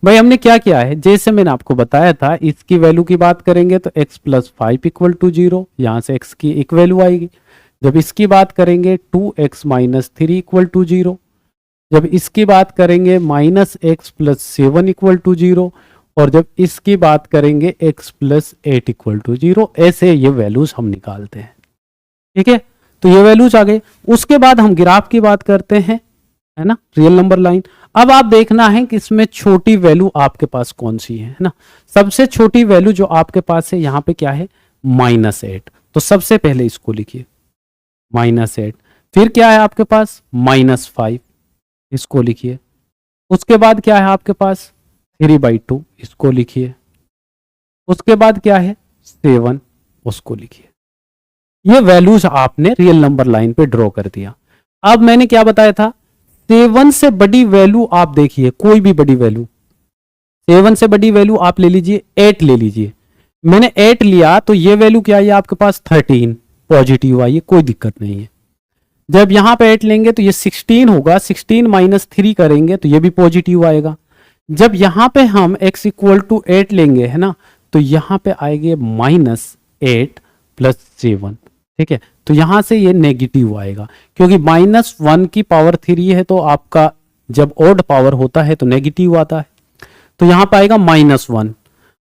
भाई। हमने क्या किया है, जैसे मैंने आपको बताया था, इसकी वैल्यू की बात करेंगे तो x प्लस 5 इक्वल टू 0, यहां से x की एक वैल्यू आएगी। जब इसकी बात करेंगे 2x माइनस 3 इक्वल टू 0, जब इसकी बात करेंगे minus x plus 7 equal to 0, और जब इसकी बात करेंगे x प्लस 8 इक्वल टू 0। ऐसे ये वैल्यूज हम निकालते हैं। ठीक है, तो ये वैल्यूज आ गए। उसके बाद हम ग्राफ की बात करते हैं, है ना, रियल नंबर लाइन। अब आप देखना है कि इसमें छोटी वैल्यू आपके पास कौन सी है ना। सबसे छोटी वैल्यू जो आपके पास है यहां पे क्या है, -8। तो सबसे पहले इसको लिखिए, -8। फिर क्या है आपके पास, -5, इसको लिखिए। उसके बाद क्या है आपके पास, 3/2, इसको लिखिए। उसके बाद क्या है, 7, उसको लिखिए। ये वैल्यूज आपने रियल नंबर लाइन पे ड्रॉ कर दिया। अब मैंने क्या बताया था, 7 से बड़ी वैल्यू आप देखिए, कोई भी बड़ी वैल्यू, 7 से बड़ी वैल्यू आप ले लीजिए, 8 ले लीजिए। मैंने 8 लिया तो ये वैल्यू क्या आई आपके पास, 13 पॉजिटिव आई है, कोई दिक्कत नहीं है। जब यहां पे 8 लेंगे तो ये 16 होगा, 16 माइनस 3 करेंगे तो ये भी पॉजिटिव आएगा। जब यहां पे हम x इक्वल टू 8 लेंगे, है ना, तो यहां पे आएंगे -8 +7, ठीक है। तो यहां से ये नेगेटिव आएगा, क्योंकि -1 की पावर 3 है, तो आपका जब ऑड पावर होता है तो नेगेटिव आता है। तो यहां पे आएगा -1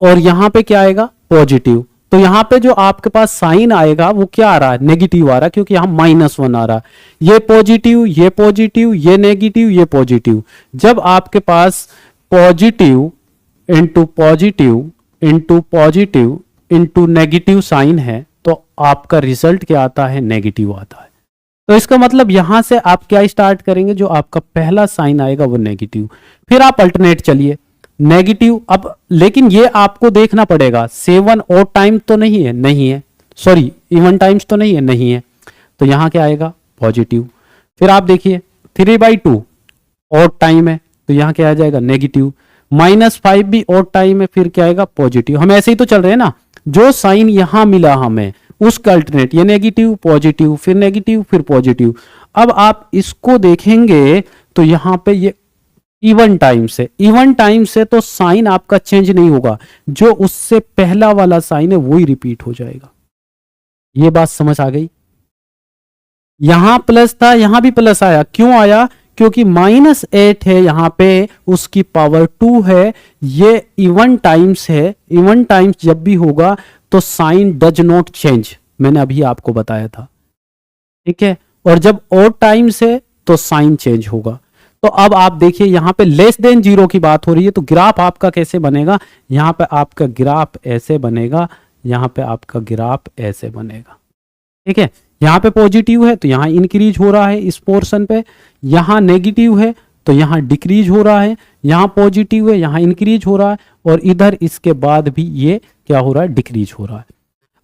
और यहां पे क्या आएगा, पॉजिटिव। तो यहां पे जो आपके पास साइन आएगा वो क्या आ रहा है, नेगेटिव आ रहा है, क्योंकि यहां -1 आ रहा है। ये पॉजिटिव, ये पॉजिटिव, ये नेगेटिव, ये पॉजिटिव। जब आपके पास positive into positive into positive into negative sign है, तो आपका रिजल्ट क्या आता है, नेगेटिव आता है। तो इसका मतलब यहां से आप क्या स्टार्ट करेंगे, जो आपका पहला साइन आएगा वो नेगेटिव, फिर आप अल्टरनेट चलिए नेगेटिव। अब लेकिन ये आपको देखना पड़ेगा 7 ऑड टाइम तो नहीं है, नहीं है, सॉरी इवन टाइम्स तो नहीं है, नहीं है। तो यहां क्या आएगा, पॉजिटिव। फिर आप देखिए 3/2 ऑड टाइम है, तो यहां क्या आ जाएगा, नेगेटिव। -5 भी ऑड टाइम है, फिर क्या आएगा, पॉजिटिव। हम ऐसे ही तो चल रहे हैं ना, जो साइन यहां मिला हमें उसका अल्टरनेट, ये नेगेटिव पॉजिटिव फिर नेगेटिव फिर पॉजिटिव। अब आप इसको देखेंगे तो यहां पे ये इवन टाइम से, इवन टाइम से तो साइन आपका चेंज नहीं होगा, जो उससे पहला वाला साइन है वही रिपीट हो जाएगा। ये बात समझ आ गई। यहां प्लस था, यहां भी प्लस आया, क्यों आया, क्योंकि -8 है यहां पे, उसकी पावर 2 है, ये इवन टाइम्स है। इवन टाइम्स जब भी होगा तो साइन डज नॉट चेंज, मैंने अभी आपको बताया था, ठीक है। और जब ऑड टाइम्स है तो साइन चेंज होगा। तो अब आप देखिए यहां पे लेस देन 0 की बात हो रही है, तो ग्राफ आपका कैसे बनेगा, यहां पे आपका ग्राफ ऐसे बनेगा, यहां पे आपका ग्राफ ऐसे बनेगा, ठीक है। यहां पे पॉजिटिव है तो यहां इंक्रीज हो रहा है इस पोर्शन पे, यहां नेगेटिव है तो यहां डिक्रीज हो रहा है, यहां पॉजिटिव है यहां इंक्रीज हो रहा है, और इधर इसके बाद भी ये क्या हो रहा है, डिक्रीज हो रहा है।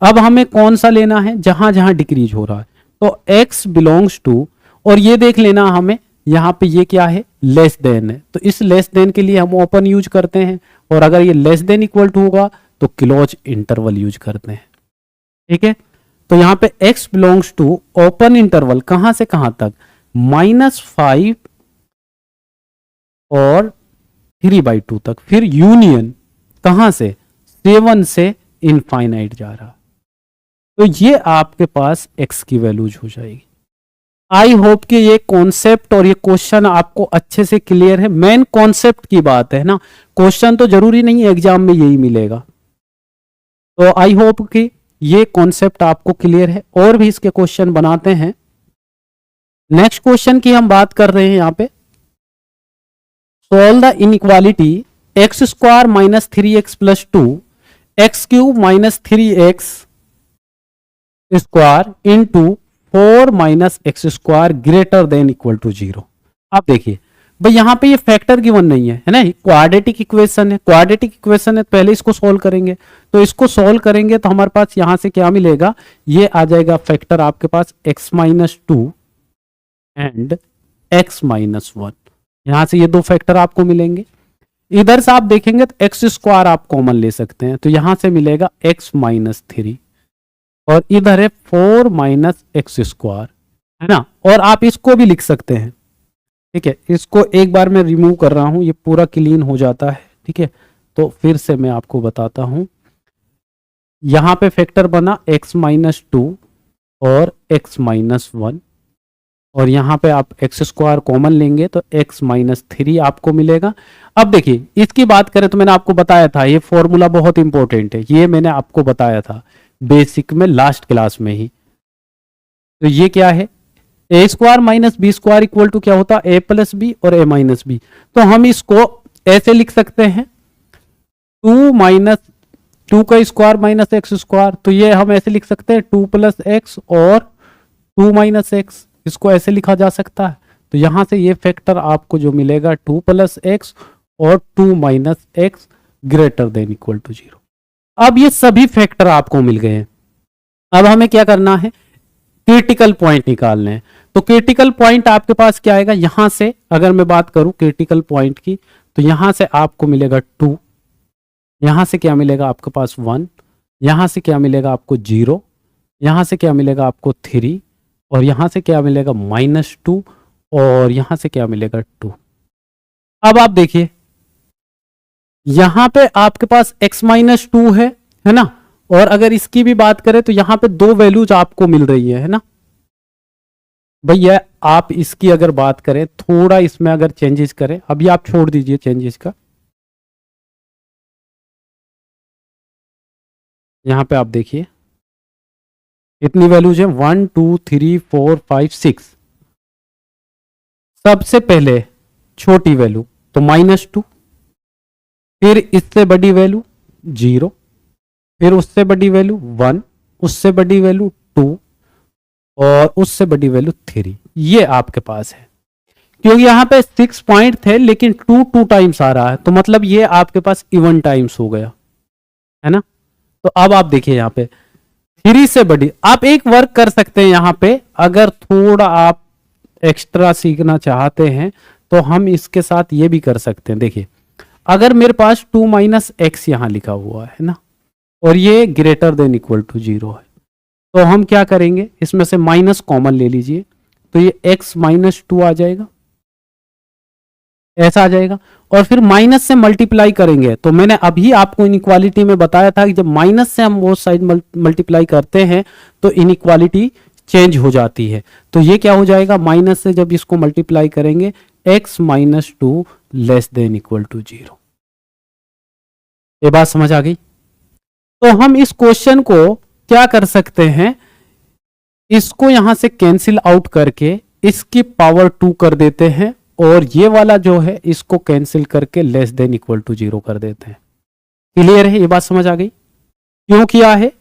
अब हमें कौन सा लेना है, जहां जहां डिक्रीज हो रहा है, तो x बिलोंग्स टू, और ये देख लेना हमें यहां पे ये क्या है, लेस देन है, तो इस लेस देन के लिए हम ओपन यूज करते हैं, और अगर ये लेस देन इक्वल टू होगा तो क्लोज इंटरवल यूज करते हैं, ठीक है। तो यहां पे x belongs to open interval, कहां से कहां तक, -5 और 3/2 तक, फिर यूनियन कहां से, 7 से इनफाइनाइट जा रहा, तो ये आपके पास x की वैल्यूज हो जाएगी। आई होप कि ये कॉन्सेप्ट और ये क्वेश्चन आपको अच्छे से क्लियर है। मेन कॉन्सेप्ट की बात है ना, क्वेश्चन तो जरूरी नहीं है एग्जाम में यही मिलेगा। तो आई होप कि ये कॉन्सेप्ट आपको क्लियर है, और भी इसके क्वेश्चन बनाते हैं। नेक्स्ट क्वेश्चन की हम बात कर रहे हैं यहां पे, solve the inequality x² - 3x + 2 x³ - 3x² into 4 - x² greater than equal to 0। आप देखिए भाई यहां पे ये फैक्टर गिवन नहीं है ना, क्वाड्रेटिक इक्वेशन है, क्वाड्रेटिक इक्वेशन है, पहले इसको सोल्व करेंगे। तो इसको सोल्व करेंगे तो हमारे पास यहां से क्या मिलेगा, ये आ जाएगा फैक्टर आपके पास x - 2 एंड x - 1, यहां से ये दो फैक्टर आपको मिलेंगे। इधर से आप देखेंगे तो x² आप कॉमन ले सकते हैं, तो यहां से मिलेगा x - 3, और इधर है 4 - x², है ना। और आप इसको भी लिख सकते हैं, ठीक है। इसको एक बार मैं रिमूव कर रहा हूं, ये पूरा क्लीन हो जाता है, ठीक है। तो फिर से मैं आपको बताता हूं, यहां पे फैक्टर बना x - 2 और x - 1, और यहां पे आप x² कॉमन लेंगे तो x - 3 आपको मिलेगा। अब देखिए इसकी बात करें तो मैंने आपको बताया था ये फॉर्मूला बहुत इंपॉर्टेंट है, ये मैंने आपको बताया था बेसिक में लास्ट क्लास में ही। तो ये क्या है, a² - b² इक्वल टू क्या होता है, a + b और a - b। तो हम इसको ऐसे लिख सकते हैं 2 का स्क्वायर माइनस x², तो ये हम ऐसे लिख सकते हैं 2 + x और 2 - x, इसको ऐसे लिखा जा सकता है। तो यहां से ये फैक्टर आपको जो मिलेगा 2 + x और 2 - x greater than equal to 0। अब ये सभी फैक्टर आपको मिल गए हैं। अब हमें क्या करना है, क्रिटिकल पॉइंट निकालने हैं। तो क्रिटिकल पॉइंट आपके पास क्या आएगा, यहां से अगर मैं बात करूं क्रिटिकल पॉइंट की, तो यहां से आपको मिलेगा 2, यहां से क्या मिलेगा आपके पास 1, यहां से क्या मिलेगा आपको 0, यहां से क्या मिलेगा आपको 3, और यहां से क्या मिलेगा -2, और यहां से क्या मिलेगा 2। अब आप देखिए यहां पे आपके पास x - 2 है ना, और अगर इसकी भी बात करें तो यहां पे दो वैल्यूज आपको मिल रही है ना भैया। आप इसकी अगर बात करें, थोड़ा इसमें अगर चेंजेस करें, अभी आप छोड़ दीजिए चेंजेस का, यहां पे आप देखिए कितनी वैल्यूज है, 1 2 3 4 5 6। सबसे पहले छोटी वैल्यू तो -2, फिर इससे बड़ी वैल्यू 0, फिर उससे बड़ी वैल्यू 1, उससे बड़ी वैल्यू 2 और उससे बड़ी वैल्यू 3। ये आपके पास है, क्योंकि यहां पे 6 पॉइंट थे लेकिन 2 टाइम्स आ रहा है, तो मतलब ये आपके पास इवन टाइम्स हो गया है ना। तो अब आप देखिए यहां पे 3 से बड़ी, आप एक वर्क कर सकते हैं यहां पे, अगर थोड़ा आप एक्स्ट्रा सीखना चाहते हैं तो हम इसके साथ ये भी कर सकते हैं। देखिए अगर मेरे पास 2 - x यहां लिखा हुआ है ना, और ये ग्रेटर देन इक्वल टू 0 है, तो हम क्या करेंगे, इसमें से माइनस कॉमन ले लीजिए, तो ये x - 2 आ जाएगा, ऐसा आ जाएगा। और फिर माइनस से मल्टीप्लाई करेंगे, तो मैंने अभी आपको इनइक्वालिटी में बताया था कि जब माइनस से हम वो साइड मल्टीप्लाई करते हैं तो इनइक्वालिटी चेंज हो जाती है। तो ये क्या हो जाएगा, माइनस से जब इसको मल्टीप्लाई करेंगे x - 2 less than equal to 0। ये बात समझ आ गई। तो हम इस क्वेश्चन को क्या कर सकते हैं, इसको यहां से कैंसिल आउट करके इसकी पावर 2 कर देते हैं, और ये वाला जो है इसको कैंसिल करके लेस देन इक्वल टू 0 कर देते हैं। क्लियर है, ये बात समझ आ गई। क्यों किया है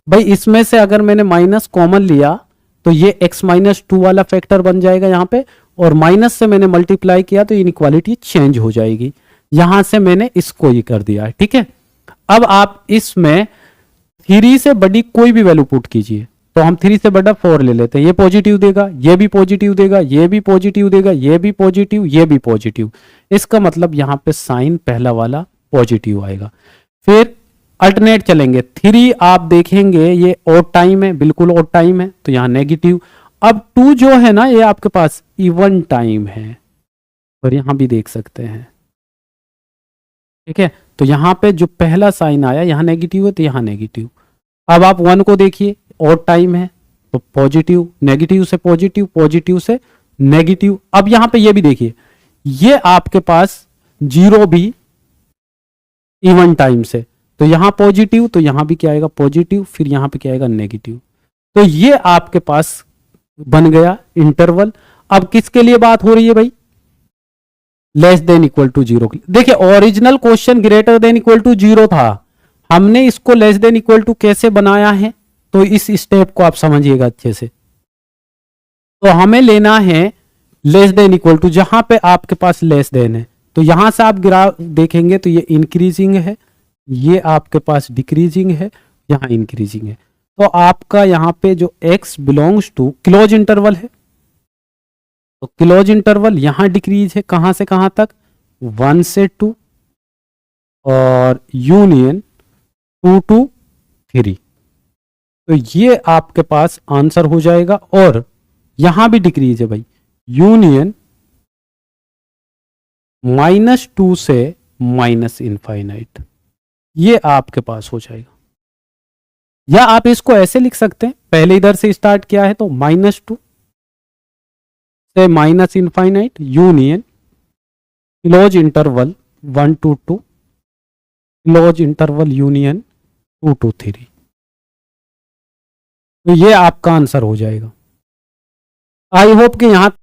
भाई, इसमें से अगर मैंने माइनस कॉमन लिया तो ये x - 2 वाला फैक्टर बन जाएगा यहां पे, और माइनस से मैंने मल्टीप्लाई किया तो इनइक्वालिटी चेंज हो जाएगी। यहां से मैंने इसको ही कर दिया है, ठीक है। अब आप इसमें 3 से बड़ी कोई भी वैल्यू पुट कीजिए, तो हम 3 से बड़ा 4 ले लेते हैं, ये पॉजिटिव देगा, ये भी पॉजिटिव देगा, ये भी पॉजिटिव देगा, ये भी पॉजिटिव, ये भी पॉजिटिव। इसका मतलब यहां पे साइन पहला वाला पॉजिटिव आएगा। फिर अल्टरनेट चलेंगे, 3 आप देखेंगे ये ऑड टाइम है, बिल्कुल ऑड टाइम है, तो यहां नेगेटिव। अब 2 जो है ना, ये आपके पास इवन टाइम है, और यहां भी देख सकते हैं, ठीक है। तो यहां पे जो पहला साइन आया यहां नेगेटिव है, तो यहां नेगेटिव। अब आप 1 को देखिए, ऑड टाइम है, तो पॉजिटिव, नेगेटिव से पॉजिटिव, पॉजिटिव से नेगेटिव। अब यहां पे ये भी देखिए, ये आपके पास 0 भी इवन टाइम से, तो यहां पॉजिटिव, तो यहां भी क्या आएगा पॉजिटिव, फिर यहां पे क्या आएगा नेगेटिव। तो ये आपके पास बन गया इंटरवल। अब किसके लिए बात हो रही है भाई, लेस देन इक्वल टू 0। देखिए original question greater than equal to 0 था, हमने इसको लेस देन इक्वल टू कैसे बनाया है, तो इस स्टेप को आप समझिएगा अच्छे से। तो हमें लेना है लेस देन इक्वल टू, जहां पे आपके पास लेस देन है, तो यहां से आप ग्राफ देखेंगे तो ये इंक्रीजिंग है, ये आपके पास डिक्रीजिंग है, यहां इंक्रीजिंग है। तो आपका यहां पे जो x belongs to close interval है, तो क्लोज इंटरवल यहां डिक्रीज है, कहां से कहां तक, 1 से 2, और यूनियन 2 to 3। तो ये आपके पास आंसर हो जाएगा। और यहां भी डिक्रीज है भाई, यूनियन -2 से -इनफाइनाइट, ये आपके पास हो जाएगा। या आप इसको ऐसे लिख सकते हैं, पहले इधर से स्टार्ट किया है तो -2 से -infinite, union close interval 1 to 2, close interval union 2 to 3। तो ये आपका आंसर हो जाएगा। आई होप कि यहां